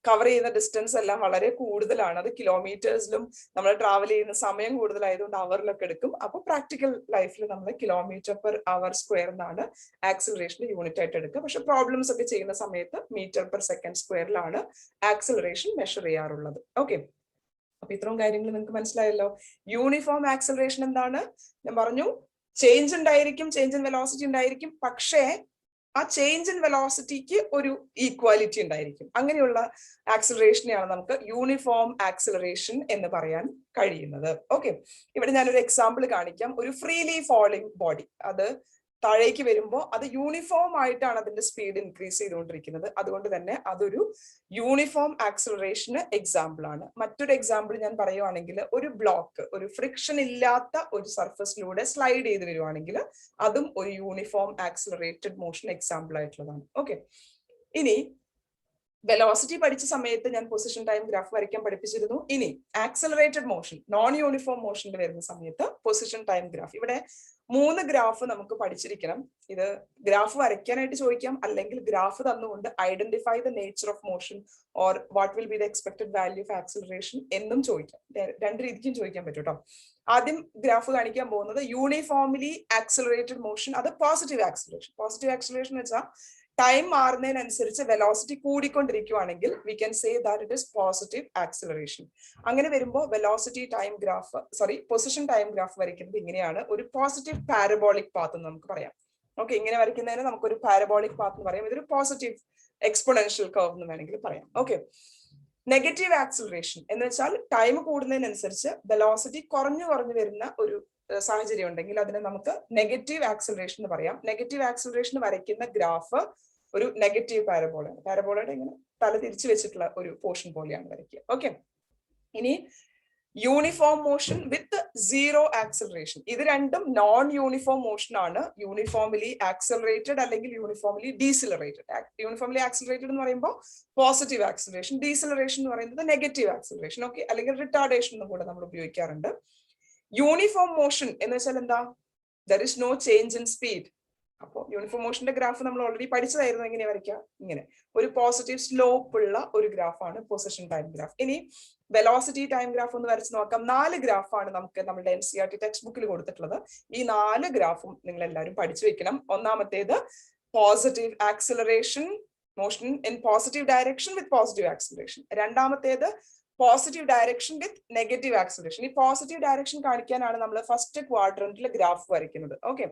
കവർ ചെയ്യുന്ന ഡിസ്റ്റൻസ് എല്ലാം വളരെ കൂടുതലാണ്. അത് കിലോമീറ്റേഴ്സിലും നമ്മൾ ട്രാവൽ ചെയ്യുന്ന സമയം കൂടുതലായതുകൊണ്ട് അവറിലൊക്കെ എടുക്കും. അപ്പോൾ പ്രാക്ടിക്കൽ ലൈഫിൽ നമ്മൾ കിലോമീറ്റർ പെർ അവർ സ്ക്വയർ എന്നാണ് ആക്സിലറേഷൻ യൂണിറ്റ് ആയിട്ട് എടുക്കുക. പക്ഷെ പ്രോബ്ലംസ് ഒക്കെ ചെയ്യുന്ന സമയത്ത് മീറ്റർ പെർ സെക്കൻഡ് സ്ക്വയറിലാണ് ആക്സിലറേഷൻ മെഷർ ചെയ്യാറുള്ളത്. ഓക്കെ, അപ്പൊ ഇത്രയും കാര്യങ്ങൾ നിങ്ങൾക്ക് മനസ്സിലായല്ലോ. യൂണിഫോം ആക്സിലറേഷൻ എന്താണ്? ഞാൻ പറഞ്ഞു, ചേഞ്ച് ഉണ്ടായിരിക്കും, ചേഞ്ച് ഇൻ വെലോസിറ്റി ഉണ്ടായിരിക്കും, പക്ഷേ ആ ചേഞ്ച് ഇൻ വെലോസിറ്റിക്ക് ഒരു ഈക്വാലിറ്റി ഉണ്ടായിരിക്കും. അങ്ങനെയുള്ള ആക്സിലറേഷനെയാണ് നമുക്ക് യൂണിഫോം ആക്സിലറേഷൻ എന്ന് പറയാൻ കഴിയുന്നത്. ഓക്കെ, ഇവിടെ ഞാനൊരു എക്സാമ്പിൾ കാണിക്കാം. ഒരു ഫ്രീലി ഫോളിംഗ് ബോഡി, അത് താഴേക്ക് വരുമ്പോൾ അത് യൂണിഫോം ആയിട്ടാണ് അതിന്റെ സ്പീഡ് ഇൻക്രീസ് ചെയ്തുകൊണ്ടിരിക്കുന്നത്. അതുകൊണ്ട് തന്നെ അതൊരു യൂണിഫോം ആക്സിലറേഷന് എക്സാമ്പിൾ ആണ്. മറ്റൊരു എക്സാമ്പിൾ ഞാൻ പറയുവാണെങ്കിൽ, ഒരു ബ്ലോക്ക് ഒരു ഫ്രിക്ഷൻ ഇല്ലാത്ത ഒരു സർഫസിലൂടെ സ്ലൈഡ് ചെയ്ത് വരുവാണെങ്കിൽ അതും ഒരു യൂണിഫോം ആക്സിലറേറ്റഡ് മോഷൻ എക്സാമ്പിൾ ആയിട്ടുള്ളതാണ്. ഓക്കെ, ഇനി വെലോസിറ്റി പഠിച്ച സമയത്ത് ഞാൻ പൊസിഷൻ ടൈം ഗ്രാഫ് വരയ്ക്കാൻ പഠിപ്പിച്ചിരുന്നു. ഇനി ആക്സിലറേറ്റഡ് മോഷൻ, നോൺ യൂണിഫോം മോഷനിൽ വരുന്ന സമയത്ത് പൊസിഷൻ ടൈം ഗ്രാഫ്. ഇവിടെ 3 ഗ്രാഫ് നമുക്ക് പഠിച്ചിരിക്കണം. ഇത് ഗ്രാഫ് വരയ്ക്കാനായിട്ട് ചോദിക്കാം, അല്ലെങ്കിൽ ഗ്രാഫ് തന്നുകൊണ്ട് identify the nature of motion or what will be the expected value of acceleration എന്നും ചോദിക്കാം. 2 രീതിക്കും ചോദിക്കാൻ പറ്റും കേട്ടോ. ആദ്യം ഗ്രാഫ് കാണിക്കാൻ പോകുന്നത് യൂണിഫോംലി ആക്സിലറേറ്റഡ് മോഷൻ, അത് പോസിറ്റീവ് ആക്സിലറേഷൻ. പോസിറ്റീവ് ആക്സിലറേഷൻ എന്ന് വെച്ചാൽ ടൈം മാറുന്നതിനനുസരിച്ച് വെലോസിറ്റി കൂടിക്കൊണ്ടിരിക്കുകയാണെങ്കിൽ we can say that it is positive acceleration. അങ്ങനെ വരുമ്പോൾ velocity time graph, position time graph വരയ്ക്കുന്നത് ഇങ്ങനെയാണ്. ഒരു പോസിറ്റീവ് പാരബോളിക് പാത്ത് എന്ന് നമുക്ക് പറയാം. ഓക്കെ, ഇങ്ങനെ വരയ്ക്കുന്നതിന് നമുക്കൊരു പാരബോളിക് പാത്ത് എന്ന് പറയാം. ഇതൊരു പോസിറ്റീവ് എക്സ്പോണൻഷ്യൽ കർവ് എന്ന് വേണമെങ്കിൽ പറയാം. ഓക്കെ, നെഗറ്റീവ് ആക്സിലറേഷൻ എന്ന് വെച്ചാൽ ടൈം കൂടുന്നതിനനുസരിച്ച് വെലോസിറ്റി കുറഞ്ഞു വരുന്ന ഒരു സാഹചര്യം ഉണ്ടെങ്കിൽ അതിനെ നമുക്ക് നെഗറ്റീവ് ആക്സിലറേഷൻ എന്ന് പറയാം. നെഗറ്റീവ് ആക്സിലറേഷൻ വരയ്ക്കുന്ന ഗ്രാഫ് ഒരു നെഗറ്റീവ് പാരബോളാണ്. പാരബോളയുടെ ഇങ്ങനെ തല തിരിച്ചു വെച്ചിട്ടുള്ള ഒരു പോർഷൻ പോലെയാണ് വരയ്ക്കുക. ഓക്കെ, ഇനി യൂണിഫോം മോഷൻ വിത്ത് 0 ആക്സിലറേഷൻ. ഇത് രണ്ടും നോൺ യൂണിഫോം മോഷൻ ആണ്. യൂണിഫോംലി ആക്സിലറേറ്റഡ് അല്ലെങ്കിൽ യൂണിഫോംലി ഡീസിലറേറ്റഡ്. യൂണിഫോംലി ആക്സിലറേറ്റഡ് എന്ന് പറയുമ്പോൾ പോസിറ്റീവ് ആക്സിലറേഷൻ, ഡീസിലറേഷൻ എന്ന് പറയുന്നത് നെഗറ്റീവ് ആക്സിലറേഷൻ. ഓക്കെ, അല്ലെങ്കിൽ റിട്ടാർഡേഷൻ എന്നും കൂടെ നമ്മൾ ഉപയോഗിക്കാറുണ്ട്. യൂണിഫോം മോഷൻ എന്ന് വെച്ചാൽ എന്താ? There is no change in speed. അപ്പോൾ യൂണിഫോം മോഷന്റെ ഗ്രാഫ് നമ്മൾ ഓൾറെഡി പഠിച്ചതായിരുന്നു. എങ്ങനെ വരയ്ക്കാം? ഇങ്ങനെ ഒരു പോസിറ്റീവ് സ്ലോപ്പ് ഉള്ള ഒരു ഗ്രാഫാണ് പൊസിഷൻ ടൈം ഗ്രാഫ്. ഇനി വെലോസിറ്റി ടൈം ഗ്രാഫ് ഒന്ന് വരച്ച് നോക്കാം. 4 ഗ്രാഫാണ് നമുക്ക് നമ്മുടെ NCERT ടെക്സ്റ്റ് ബുക്കിൽ കൊടുത്തിട്ടുള്ളത്. ഈ 4 ഗ്രാഫും നിങ്ങൾ എല്ലാവരും പഠിച്ചു വെക്കണം. ഒന്നാമത്തേത് positive acceleration, motion in positive direction with positive acceleration. രണ്ടാമത്തേത് positive direction with negative acceleration. ഈ പോസിറ്റീവ് ഡയറക്ഷൻ കാണിക്കാനാണ് നമ്മൾ ഫസ്റ്റ് ക്വാഡ്രന്റിൽ ഗ്രാഫ് വരയ്ക്കുന്നത്. ഓക്കെ,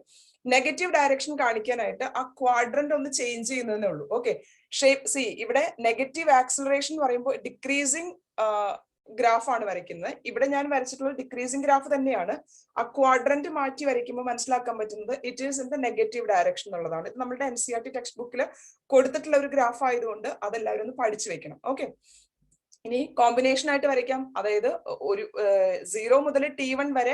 നെഗറ്റീവ് ഡയറക്ഷൻ കാണിക്കാനായിട്ട് ആ ക്വാഡ്രന്റ് ഒന്ന് ചേഞ്ച് ചെയ്യുന്നതേ ഉള്ളൂ. ഓക്കെ, ഷേപ്പ് സി, ഇവിടെ നെഗറ്റീവ് ആക്സിലറേഷൻ എന്ന് പറയുമ്പോൾ ഡിക്രീസിങ് ഗ്രാഫാണ് വരയ്ക്കുന്നത്. ഇവിടെ ഞാൻ വരച്ചിട്ടുള്ള ഡിക്രീസിങ് ഗ്രാഫ് തന്നെയാണ്. ആ ക്വാഡ്രന്റ് മാറ്റി വരയ്ക്കുമ്പോൾ മനസ്സിലാക്കാൻ പറ്റുന്നത് it is in the negative direction എന്നുള്ളതാണ്. ഇത് നമ്മുടെ NCERT ടെക്സ്റ്റ് ബുക്കിൽ കൊടുത്തിട്ടുള്ള ഒരു ഗ്രാഫ് ആയതുകൊണ്ട് അതെല്ലാവരും ഒന്ന് പഠിച്ചു വെക്കണം. ഓക്കെ, ഇനി കോമ്പിനേഷൻ ആയിട്ട് വരയ്ക്കാം. അതായത് ഒരു 0 മുതൽ T1 വരെ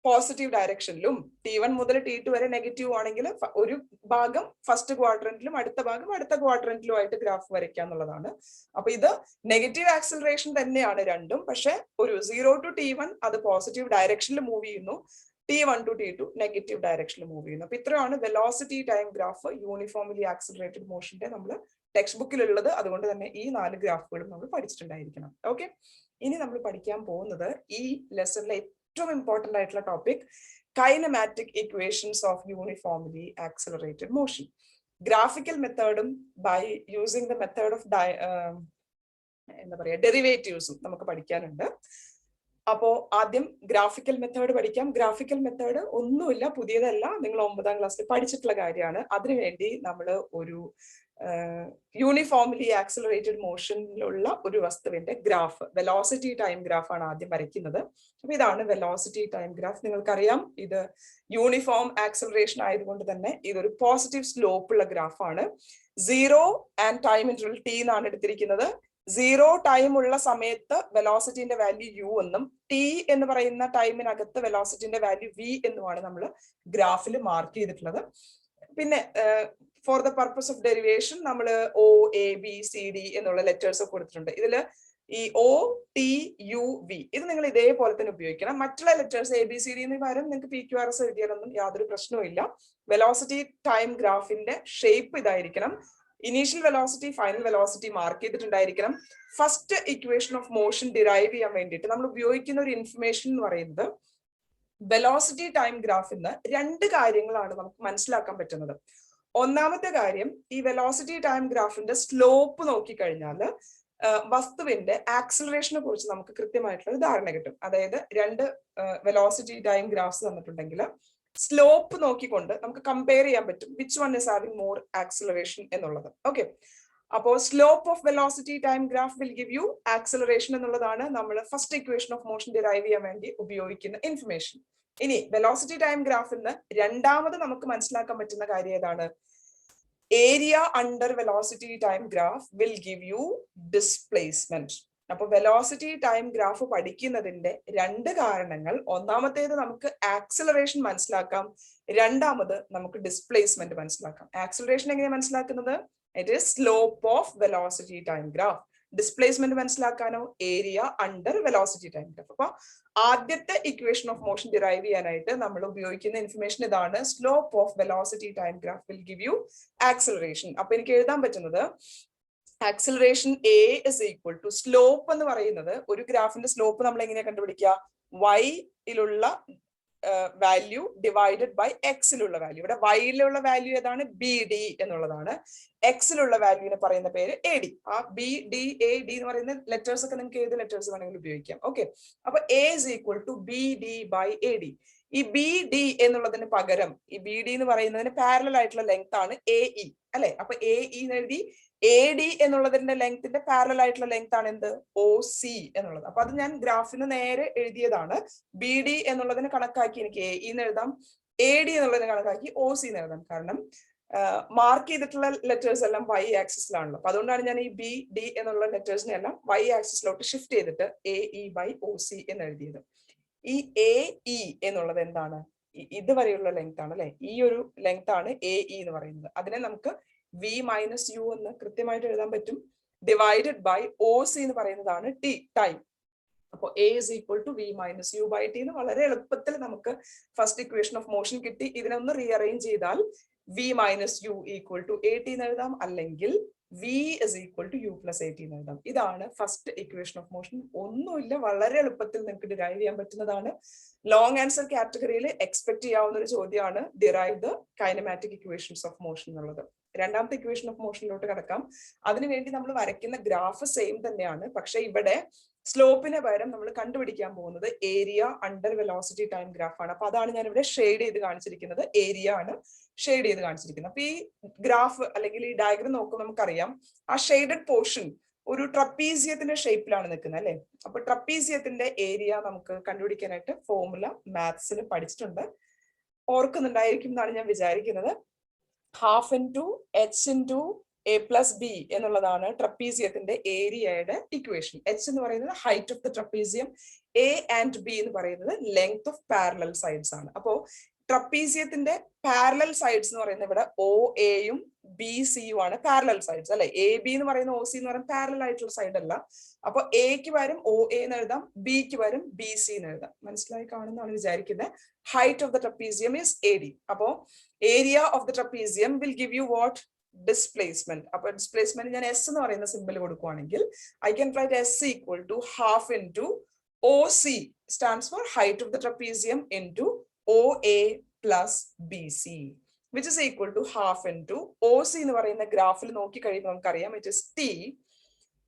പോസിറ്റീവ് ഡയറക്ഷനിലും T1 മുതൽ T2 വരെ നെഗറ്റീവ് ആണെങ്കിൽ ഒരു ഭാഗം ഫസ്റ്റ് ക്വാഡ്രന്റിലും അടുത്ത ഭാഗം അടുത്ത ക്വാഡ്രന്റിലും ആയിട്ട് ഗ്രാഫ് വരയ്ക്കുക എന്നുള്ളതാണ്. അപ്പൊ ഇത് നെഗറ്റീവ് ആക്സിലറേഷൻ തന്നെയാണ് രണ്ടും. പക്ഷെ ഒരു 0 to T1 അത് പോസിറ്റീവ് ഡയറക്ഷനിൽ മൂവ് ചെയ്യുന്നു. T1 to T2 നെഗറ്റീവ് ഡയറക്ഷനിൽ മൂവ് ചെയ്യുന്നു. അപ്പൊ ഇത്രയാണ് velocity time graph uniformly accelerated മോഷന്റെ നമ്മൾ ടെക്സ്റ്റ് ബുക്കിലുള്ളത്. അതുകൊണ്ട് തന്നെ ഈ 4 ഗ്രാഫുകളും നമ്മൾ പഠിച്ചിട്ടുണ്ടായിരിക്കണം. ഓക്കെ, ഇനി നമ്മൾ പഠിക്കാൻ പോകുന്നത് ഈ ലെസണിലെ ഏറ്റവും ഇമ്പോർട്ടന്റ് ആയിട്ടുള്ള topic kinematic equations of uniformly accelerated motion. Graphical മെത്തേഡും by using the method of എന്താ പറയുക ഡെറിവേറ്റീവ്സും നമുക്ക് പഠിക്കാനുണ്ട്. അപ്പോ ആദ്യം ഗ്രാഫിക്കൽ മെത്തേഡ് പഠിക്കാം. ഗ്രാഫിക്കൽ മെത്തേഡ് ഒന്നുമില്ല, പുതിയതല്ല, നിങ്ങൾ 9ാം ക്ലാസ്സിൽ പഠിച്ചിട്ടുള്ള കാര്യമാണ്. അതിനുവേണ്ടി നമ്മൾ ഒരു യൂണിഫോംലി ആക്സിലറേറ്റഡ് മോഷനിലുള്ള ഒരു വസ്തുവിന്റെ ഗ്രാഫ്, വെലോസിറ്റി ടൈം ഗ്രാഫ് ആണ് ആദ്യം വരയ്ക്കുന്നത്. അപ്പൊ ഇതാണ് വെലോസിറ്റി ടൈം ഗ്രാഫ്. നിങ്ങൾക്കറിയാം ഇത് യൂണിഫോം ആക്സിലറേഷൻ ആയതുകൊണ്ട് തന്നെ ഇതൊരു പോസിറ്റീവ് സ്ലോപ്പ് ഉള്ള ഗ്രാഫാണ്. 0 ആൻഡ് ടൈം ഇന്റർവൽ t എന്നാണ് എടുത്തിരിക്കുന്നത്. 0 ടൈം ഉള്ള സമയത്ത് വെലോസിറ്റിന്റെ വാല്യൂ u എന്നും t എന്ന് പറയുന്ന ടൈമിനകത്ത് വെലോസിറ്റിന്റെ വാല്യൂ v എന്നുമാണ് നമ്മൾ ഗ്രാഫിൽ മാർക്ക് ചെയ്തിട്ടുള്ളത്. പിന്നെ for the purpose of derivation നമ്മൾ O, A, B, C, D എന്നുള്ള ലെറ്റേഴ്സ് ഒക്കെ കൊടുത്തിട്ടുണ്ട്. ഇതില് ഈ O, T, U, V ഇത് നിങ്ങൾ ഇതേപോലെ തന്നെ ഉപയോഗിക്കണം. മറ്റുള്ള ലെറ്റേഴ്സ് ABCD എന്ന് പകരം നിങ്ങൾക്ക് PQRS എഴുതിയാലൊന്നും യാതൊരു പ്രശ്നവും ഇല്ല. വെലോസിറ്റി ടൈം ഗ്രാഫിന്റെ ഷേപ്പ് ഇതായിരിക്കണം. Initial velocity, final velocity mark ചെയ്തിട്ടുണ്ടായിരിക്കണം. First equation of motion derive ചെയ്യാൻ വേണ്ടിയിട്ട് നമ്മൾ ഉപയോഗിക്കുന്ന ഒരു ഇൻഫർമേഷൻ എന്ന് പറയുന്നത് വെലോസിറ്റി ടൈം ഗ്രാഫിൽ നിന്ന് 2 കാര്യങ്ങളാണ് നമുക്ക് മനസ്സിലാക്കാൻ പറ്റുന്നത്. ഒന്നാമത്തെ കാര്യം, ഈ വെലോസിറ്റി ടൈം ഗ്രാഫിന്റെ സ്ലോപ്പ് നോക്കിക്കഴിഞ്ഞാൽ വസ്തുവിന്റെ ആക്സിലറേഷനെ കുറിച്ച് നമുക്ക് കൃത്യമായിട്ടുള്ള ധാരണ കിട്ടും. അതായത് 2 വെലോസിറ്റി ടൈം ഗ്രാഫ്സ് തന്നിട്ടുണ്ടെങ്കിൽ സ്ലോപ്പ് നോക്കിക്കൊണ്ട് നമുക്ക് കമ്പയർ ചെയ്യാൻ പറ്റും which one is having more acceleration എന്നുള്ളത്. ഓക്കെ, അപ്പോൾ slope of velocity time graph will give U acceleration എന്നുള്ളതാണ് നമ്മൾ first equation of motion derive ചെയ്യാൻ വേണ്ടി ഉപയോഗിക്കുന്ന ഇൻഫർമേഷൻ. ഇനി വെലോസിറ്റി ടൈം ഗ്രാഫിൽ നിന്ന് രണ്ടാമത് നമുക്ക് മനസ്സിലാക്കാൻ പറ്റുന്ന കാര്യം ഏതാണ്? Area under velocity time graph will give U displacement. അപ്പൊ വെലോസിറ്റി ടൈം ഗ്രാഫ് പഠിക്കുന്നതിന്റെ 2 കാരണങ്ങൾ, ഒന്നാമത്തേത് നമുക്ക് ആക്സിലറേഷൻ മനസ്സിലാക്കാം, രണ്ടാമത് നമുക്ക് ഡിസ്പ്ലേസ്മെന്റ് മനസ്സിലാക്കാം. ആക്സിലറേഷൻ എങ്ങനെയാണ് മനസ്സിലാക്കുന്നത്? It is slope of velocity time graph. Displacement മനസ്സിലാക്കാനോ area under velocity time graph. അപ്പൊ ആദ്യത്തെ ഇക്വേഷൻ ഓഫ് മോഷൻ ഡിറൈവ് ചെയ്യാനായിട്ട് നമ്മൾ ഉപയോഗിക്കുന്ന ഇൻഫർമേഷൻ ഇതാണ്, slope of velocity time graph will give U acceleration. അപ്പൊ എനിക്ക് എഴുതാൻ പറ്റുന്നത് acceleration A is equal to slope എന്ന് പറയുന്നത്, ഒരു ഗ്രാഫിന്റെ സ്ലോപ്പ് നമ്മൾ എങ്ങനെയാ കണ്ടുപിടിക്കുക? y-യിലുള്ള വാല്യൂ ഡിവൈഡഡ് ബൈ എക്സിലുള്ള വാല്യൂ. ഇവിടെ y-യിലുള്ള വാല്യൂ ഏതാണ്? BD എന്നുള്ളതാണ്. എക്സിലുള്ള വാല്യൂവിനെ പറയുന്ന പേര് AD. ആ BD AD എന്ന് പറയുന്ന ലെറ്റേഴ്സ് ഒക്കെ നിങ്ങൾക്ക് ഏത് ലെറ്റേഴ്സ് വേണമെങ്കിലും ഉപയോഗിക്കാം. ഓക്കെ, അപ്പൊ A is equal to BD by AD. ഈ BD എന്നുള്ളതിന് പകരം ഈ BD എന്ന് പറയുന്നതിന് പാരലൽ ആയിട്ടുള്ള ലെങ്ത് ആണ് AE അല്ലെ? അപ്പൊ AE എന്ന് എഴുതി. AD എന്നുള്ളതിന്റെ ലെങ്ത്തിന്റെ പാരലൽ ആയിട്ടുള്ള ലെങ്ത് ആണ് എന്ത്? OC എന്നുള്ളത്. അപ്പൊ അത് ഞാൻ ഗ്രാഫിന് നേരെ എഴുതിയതാണ്. BD എന്നുള്ളതിന് കണക്കാക്കി എനിക്ക് AE എന്ന് എഴുതാം, AD എന്നുള്ളതിന് കണക്കാക്കി OC എന്ന് എഴുതാം. കാരണം മാർക്ക് ചെയ്തിട്ടുള്ള ലെറ്റേഴ്സ് എല്ലാം y ആക്സിസിലാണല്ലോ. അപ്പൊ അതുകൊണ്ടാണ് ഞാൻ ഈ BD എന്നുള്ള ലെറ്റേഴ്സിനെ എല്ലാം y ആക്സിസിലോട്ട് ഷിഫ്റ്റ് ചെയ്തിട്ട് AE by OC എന്ന് എഴുതിയത്. ഈ AE എന്നുള്ളത് എന്താണ്? ഇതുവരെയുള്ള ലെങ്ത് ആണ് അല്ലെ? ഈ ഒരു ലെങ്ത് ആണ് AE എന്ന് പറയുന്നത്. അതിനെ നമുക്ക് V minus U എന്ന് കൃത്യമായിട്ട് എഴുതാൻ പറ്റും. ഡിവൈഡഡ് ബൈ OC എന്ന് പറയുന്നതാണ് ടൈം. അപ്പോൾ A is equal to V minus U by T എന്ന് വളരെ എളുപ്പത്തിൽ നമുക്ക് ഫസ്റ്റ് ഇക്വേഷൻ ഓഫ് മോഷൻ കിട്ടി. ഇതിനെ ഒന്ന് റീഅറേഞ്ച് ചെയ്താൽ V minus U equal to AT എന്ന് എഴുതാം, അല്ലെങ്കിൽ V is equal to U plus AT എന്ന് എഴുതാം. ഇതാണ് ഫസ്റ്റ് ഇക്വേഷൻ ഓഫ് മോഷൻ. ഒന്നുമില്ല, വളരെ എളുപ്പത്തിൽ നിങ്ങൾക്ക് ഡിറൈവ് ചെയ്യാൻ പറ്റുന്നതാണ്. ലോങ് ആൻസർ കാറ്റഗറിയിൽ എക്സ്പെക്ട് ചെയ്യാവുന്ന ഒരു ചോദ്യമാണ് derive the kinematic equations of motion എന്നുള്ളത്. രണ്ടാമത്തെ ഇക്വേഷൻ ഓഫ് മോഷനിലോട്ട് കിടക്കാം. അതിനുവേണ്ടി നമ്മൾ വരയ്ക്കുന്ന ഗ്രാഫ് സെയിം തന്നെയാണ്, പക്ഷെ ഇവിടെ സ്ലോപ്പിന് പകരം നമ്മൾ കണ്ടുപിടിക്കാൻ പോകുന്നത് area under velocity time graph ആണ്. അപ്പൊ അതാണ് ഞാൻ ഇവിടെ ഷെയ്ഡ് ചെയ്ത് കാണിച്ചിരിക്കുന്നത്. ഏരിയ ആണ് ഷെയ്ഡ് ചെയ്ത് കാണിച്ചിരിക്കുന്നത്. അപ്പൊ ഈ ഗ്രാഫ് അല്ലെങ്കിൽ ഈ ഡയഗ്രം നോക്കുമ്പോൾ നമുക്കറിയാം ആ ഷെയ്ഡഡ് പോർഷൻ ഒരു ട്രപ്പീസിയത്തിന്റെ ഷേപ്പിലാണ് നിൽക്കുന്നത് അല്ലെ? അപ്പൊ ട്രപ്പീസിയത്തിന്റെ ഏരിയ നമുക്ക് കണ്ടുപിടിക്കാനായിട്ട് ഫോർമുല മാത്സിന് പഠിച്ചിട്ടുണ്ട്, ഓർക്കുന്നുണ്ടായിരിക്കും എന്നാണ് ഞാൻ വിചാരിക്കുന്നത്. Half into h into a plus b എന്നുള്ളതാണ് ട്രപ്പീസിയത്തിന്റെ ഏരിയയുടെ ഇക്വേഷൻ. h എന്ന് പറയുന്നത് height of the trapezium, a and b എന്ന് പറയുന്നത് ലെങ്ത് ഓഫ് പാരലൽ സൈഡ്സ് ആണ്. അപ്പോ ട്രപ്പീസിയത്തിന്റെ പാരലൽ സൈഡ്സ് എന്ന് പറയുന്നത് ഇവിടെ ഒ എയും ബി സിയും ആണ് പാരലൽ സൈഡ്സ് അല്ലെ. എ ബി എന്ന് പറയുന്ന ഒ സി എന്ന് പറയുന്നത് പാരലൽ ആയിട്ടുള്ള സൈഡ് അല്ല. അപ്പൊ എക്ക് പകരം ഒ എ എന്ന് എഴുതാം, ബിക്ക് പകരം ബി സി എന്ന് എഴുതാം. മനസ്സിലായി കാണുന്നതാണ് വിചാരിക്കുന്നത്. Height of the trapezium is A D. അപ്പോ area of the trapezium will give you what? Displacement. അപ്പൊ ഡിസ്പ്ലേസ്മെന്റ് ഞാൻ എസ് എന്ന് പറയുന്ന സിമ്പിൾ കൊടുക്കുവാണെങ്കിൽ I can write S equal to half into O C stands for height of the trapezium into O A plus B C which is equal to half into O C എന്ന് പറയുന്ന ഗ്രാഫിൽ നോക്കി കഴിയുമ്പോൾ നമുക്കറിയാം ഇറ്റ് ഇസ് ടി.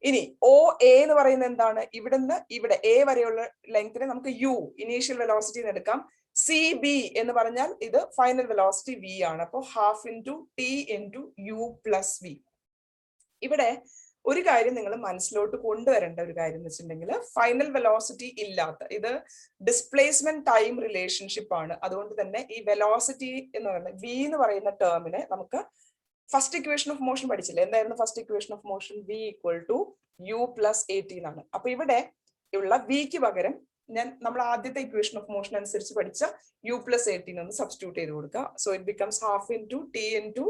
ഇനി ഒ എ എന്ന് പറയുന്നത് എന്താണ്? ഇവിടുന്ന് ഇവിടെ എ വരെയുള്ള ലെങ്തിനെ നമുക്ക് യു ഇനീഷ്യൽ വെലോസിറ്റി എടുക്കാം. സി ബി എന്ന് പറഞ്ഞാൽ ഇത് ഫൈനൽ വെലോസിറ്റി വി ആണ്. അപ്പോൾ half into T into U plus V. ഇവിടെ ഒരു കാര്യം നിങ്ങൾ മനസ്സിലോട്ട് കൊണ്ടുവരേണ്ട ഒരു കാര്യം എന്ന് വെച്ചിട്ടുണ്ടെങ്കിൽ ഫൈനൽ വെലോസിറ്റി ഇല്ലാത്ത ഇത് ഡിസ്പ്ലേസ്മെന്റ് ടൈം റിലേഷൻഷിപ്പ് ആണ്. അതുകൊണ്ട് തന്നെ ഈ വെലോസിറ്റി എന്ന് പറയുന്നത് വി എന്ന് പറയുന്ന ടേമിനെ നമുക്ക് ഫസ്റ്റ് ഇക്വേഷൻ ഓഫ് മോഷൻ പഠിച്ചില്ലേ? എന്തായിരുന്നു first equation of motion? V equal to U plus A T എന്നാണ്. അപ്പൊ ഇവിടെ ഉള്ള വിക്ക് പകരം നമ്മൾ ആദ്യത്തെ ഇക്വേഷൻ ഓഫ് മോഷൻ അനുസരിച്ച് പഠിച്ച യു പ്ലസ് എ ടി ഒന്ന് സബ്സ്റ്റിറ്റ്യൂട്ട് ചെയ്ത് കൊടുക്കുക. So it becomes half into T into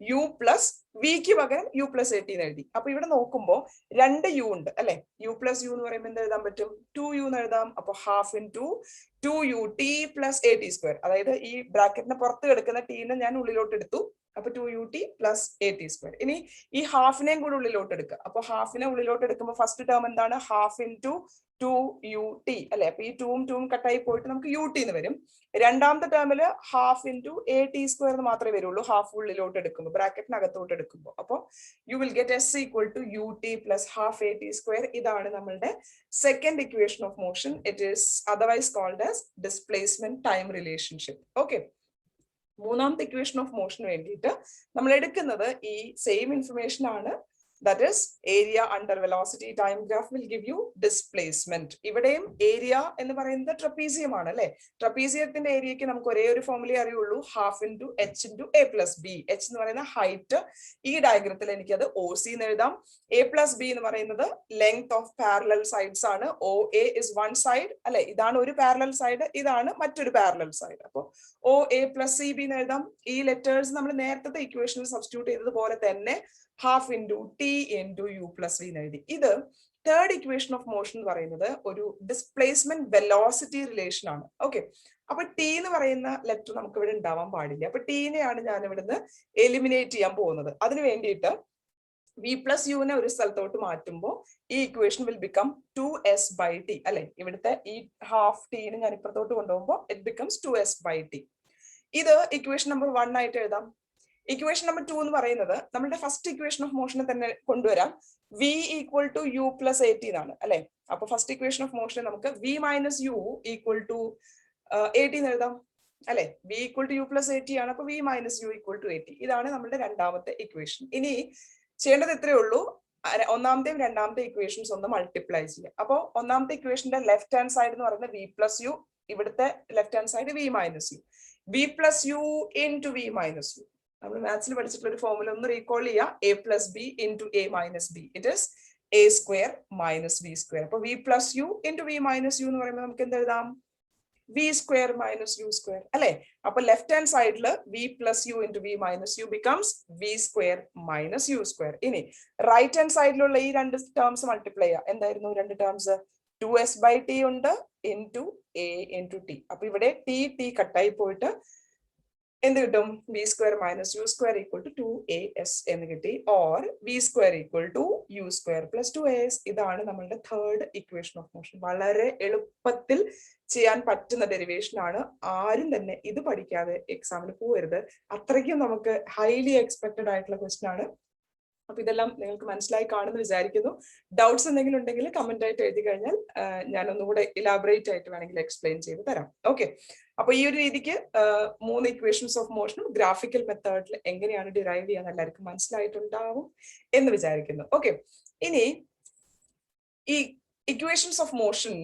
U plus വിക്ക് പകരം യു പ്ലസ് എ ടി എന്ന് എഴുതി. അപ്പൊ ഇവിടെ നോക്കുമ്പോൾ രണ്ട് യു ഉണ്ട് അല്ലെ. യു പ്ലസ് യു എന്ന് പറയുമ്പോൾ എന്ത് എഴുതാൻ പറ്റും? ടു യു എന്ന് എഴുതാം. അപ്പൊ half into two U T plus A T square. അതായത് ഈ ബ്രാക്കറ്റിന് പുറത്ത് കിടക്കുന്ന ടീനെ ഞാൻ ഉള്ളിലോട്ട് എടുത്തു. അപ്പൊ two U T plus A T square. ഇനി ഈ ഹാഫിനെയും കൂടെ ഉള്ളിലോട്ട് എടുക്കുക. അപ്പൊ ഹാഫിനെ ഉള്ളിലോട്ട് എടുക്കുമ്പോൾ ഫസ്റ്റ് ടേം എന്താണ്? Half into two U t അല്ലെ. അപ്പൊ ഈ ടൂവും കട്ടായി പോയിട്ട് നമുക്ക് യു ടി എന്ന് വരും. രണ്ടാമത്തെ ടേമില് half into A T square എന്ന് മാത്രമേ വരുള്ളൂ ഹാഫ് ഉള്ളിലോട്ട് എടുക്കുമ്പോൾ, ബ്രാക്കറ്റിനകത്തോട്ട് എടുക്കുമ്പോൾ. അപ്പോൾ you will get S equal to U T plus half A T square. ഇതാണ് നമ്മളുടെ second equation of motion. It is otherwise called as displacement time relationship. Okay. മൂന്നാമത്തെ ഇക്വേഷൻ ഓഫ് മോഷന് വേണ്ടിയിട്ട് നമ്മൾ എടുക്കുന്നത് ഈ സെയിം ഇൻഫർമേഷൻ ആണ്. That is area under velocity time graph will give you displacement. ഇവിടെയും ഏരിയ എന്ന് പറയുന്നത് ട്രപ്പീസിയം ആണ് അല്ലെ. ട്രപ്പീസിയത്തിന്റെ ഏരിയക്ക് നമുക്ക് ഒരേ ഒരു ഫോർമുല അറിയുള്ളൂ, half into H into A plus B. H എന്ന് പറയുന്ന ഹൈറ്റ്. ഈ ഡയഗ്രത്തിൽ എനിക്ക് അത് ഒ സി എന്ന് എഴുതാം. എ പ്ലസ് ബി എന്ന് പറയുന്നത് ലെങ്ത് ഓഫ് പാരലൽ സൈഡ്സ് ആണ്. O A is one side അല്ലെ. ഇതാണ് ഒരു പാരലൽ സൈഡ്, ഇതാണ് മറ്റൊരു പാരലൽ സൈഡ്. അപ്പോൾ O A plus C B എന്ന് എഴുതാം. ഈ ലെറ്റേഴ്സ് നമ്മൾ നേരത്തെ ഇക്വേഷനിൽ സബ്സ്റ്റിറ്റ്യൂട്ട് ചെയ്തതുപോലെ തന്നെ half into T into U plus v എന്ന് എഴുതി. ഇത് തേർഡ് ഇക്വേഷൻ ഓഫ് മോഷൻ എന്ന് പറയുന്നത് ഒരു ഡിസ്പ്ലേസ്മെന്റ് വെലോസിറ്റി റിലേഷൻ ആണ്. ഓക്കെ. അപ്പൊ ടി എന്ന് പറയുന്ന ലെറ്റർ നമുക്ക് ഇവിടെ ഉണ്ടാവാൻ പാടില്ല. അപ്പൊ ടീനെയാണ് ഞാൻ ഇവിടുന്ന് എലിമിനേറ്റ് ചെയ്യാൻ പോകുന്നത്. അതിന് വേണ്ടിയിട്ട് വി പ്ലസ് യുവിനെ ഒരു സ്ഥലത്തോട്ട് മാറ്റുമ്പോൾ ഈ equation will become 2s by t അല്ലെ. ഇവിടുത്തെ ഈ ഹാഫ് ടീനെ ഞാൻ ഇപ്പുറത്തോട്ട് കൊണ്ടുപോകുമ്പോൾ it becomes 2s by t. ഇത് ഇക്വേഷൻ നമ്പർ 1 ആയിട്ട് എഴുതാം. ഇക്വേഷൻ നമ്പർ 2 എന്ന് പറയുന്നത് നമ്മുടെ ഫസ്റ്റ് ഇക്വേഷൻ ഓഫ് മോഷനെ തന്നെ കൊണ്ടുവരാം. V equal to U plus A T എന്നാണ് അല്ലെ. അപ്പൊ ഫസ്റ്റ് ഇക്വേഷൻ ഓഫ് മോഷനെ നമുക്ക് v minus u equal to a t എന്ന് എഴുതാം അല്ലെ. V equal to U plus A t ആണ്. അപ്പൊ v minus u equal to a t. ഇതാണ് നമ്മുടെ രണ്ടാമത്തെ ഇക്വേഷൻ. ഇനി ചെയ്യേണ്ടത് ഇത്രയേ ഉള്ളൂ. ഒന്നാമത്തെയും രണ്ടാമത്തെ ഇക്വേഷൻസ് ഒന്ന് മൾട്ടിപ്ലൈ ചെയ്യാം. അപ്പോൾ ഒന്നാമത്തെ ഇക്വേഷന്റെ ലെഫ്റ്റ് ഹാൻഡ് സൈഡ് എന്ന് പറയുന്നത് വി പ്ലസ് യു, ഇവിടുത്തെ left hand side V minus U. V plus U into V minus U. നമ്മൾ മാത്സിൽ പഠിച്ചിട്ടുള്ള ഒരു ഫോർമുല ഒന്ന് റീകോൾ ചെയ്യുക. A plus B into A minus B. It is A square minus B square. അപ്പൊ V plus U into V minus U എന്ന് പറയുമ്പോൾ നമുക്ക് എന്ത് എഴുതാം? V square minus U square അല്ലെ. അപ്പൊ ലെഫ്റ്റ് ഹാൻഡ് സൈഡിൽ V plus U into V minus u becomes v square minus U square. ഇനി റൈറ്റ് ഹാൻഡ് സൈഡിലുള്ള ഈ രണ്ട് ടേംസ് മൾട്ടിപ്ലൈ ചെയ്യുക. എന്തായിരുന്നു രണ്ട് ടേംസ്? 2s by t ഉണ്ട് ഇൻറ്റു എ ഇൻറ്റു ടി. അപ്പൊ ഇവിടെ ടി ടി കട്ടായി പോയിട്ട് എന്ത് കിട്ടും? V square minus U square equal to 2as എന്ന് കിട്ടി. Or v square equal to u square plus 2as. ഇതാണ് നമ്മളുടെ തേർഡ് ഇക്വേഷൻ ഓഫ് മോഷൻ. വളരെ എളുപ്പത്തിൽ ചെയ്യാൻ പറ്റുന്ന ഡെറിവേഷൻ ആണ്. ആരും തന്നെ ഇത് പഠിക്കാതെ എക്സാമിന് പോകരുത്. അത്രയ്ക്കും നമുക്ക് ഹൈലി എക്സ്പെക്ടഡ് ആയിട്ടുള്ള ക്വസ്റ്റ്യൻ ആണ്. അപ്പൊ ഇതെല്ലാം നിങ്ങൾക്ക് മനസ്സിലായി കാണുമെന്ന് വിചാരിക്കുന്നു. ഡൗട്ട്സ് എന്തെങ്കിലും ഉണ്ടെങ്കിൽ കമന്റ് ആയിട്ട് എഴുതി കഴിഞ്ഞാൽ ഞാൻ ഒന്നുകൂടെ ഇലാബറേറ്റ് ആയിട്ട് വേണമെങ്കിൽ എക്സ്പ്ലെയിൻ ചെയ്ത് തരാം. ഓക്കെ. അപ്പൊ ഈ ഒരു രീതിക്ക് 3 ഇക്വേഷൻസ് ഓഫ് മോഷനും ഗ്രാഫിക്കൽ മെത്തേഡിൽ എങ്ങനെയാണ് ഡിറൈവ് ചെയ്യാൻ എല്ലാവർക്കും മനസ്സിലായിട്ടുണ്ടാവും എന്ന് വിചാരിക്കുന്നു. ഓക്കെ. ഇനി ഈ ഇക്വേഷൻസ് ഓഫ് മോഷൻ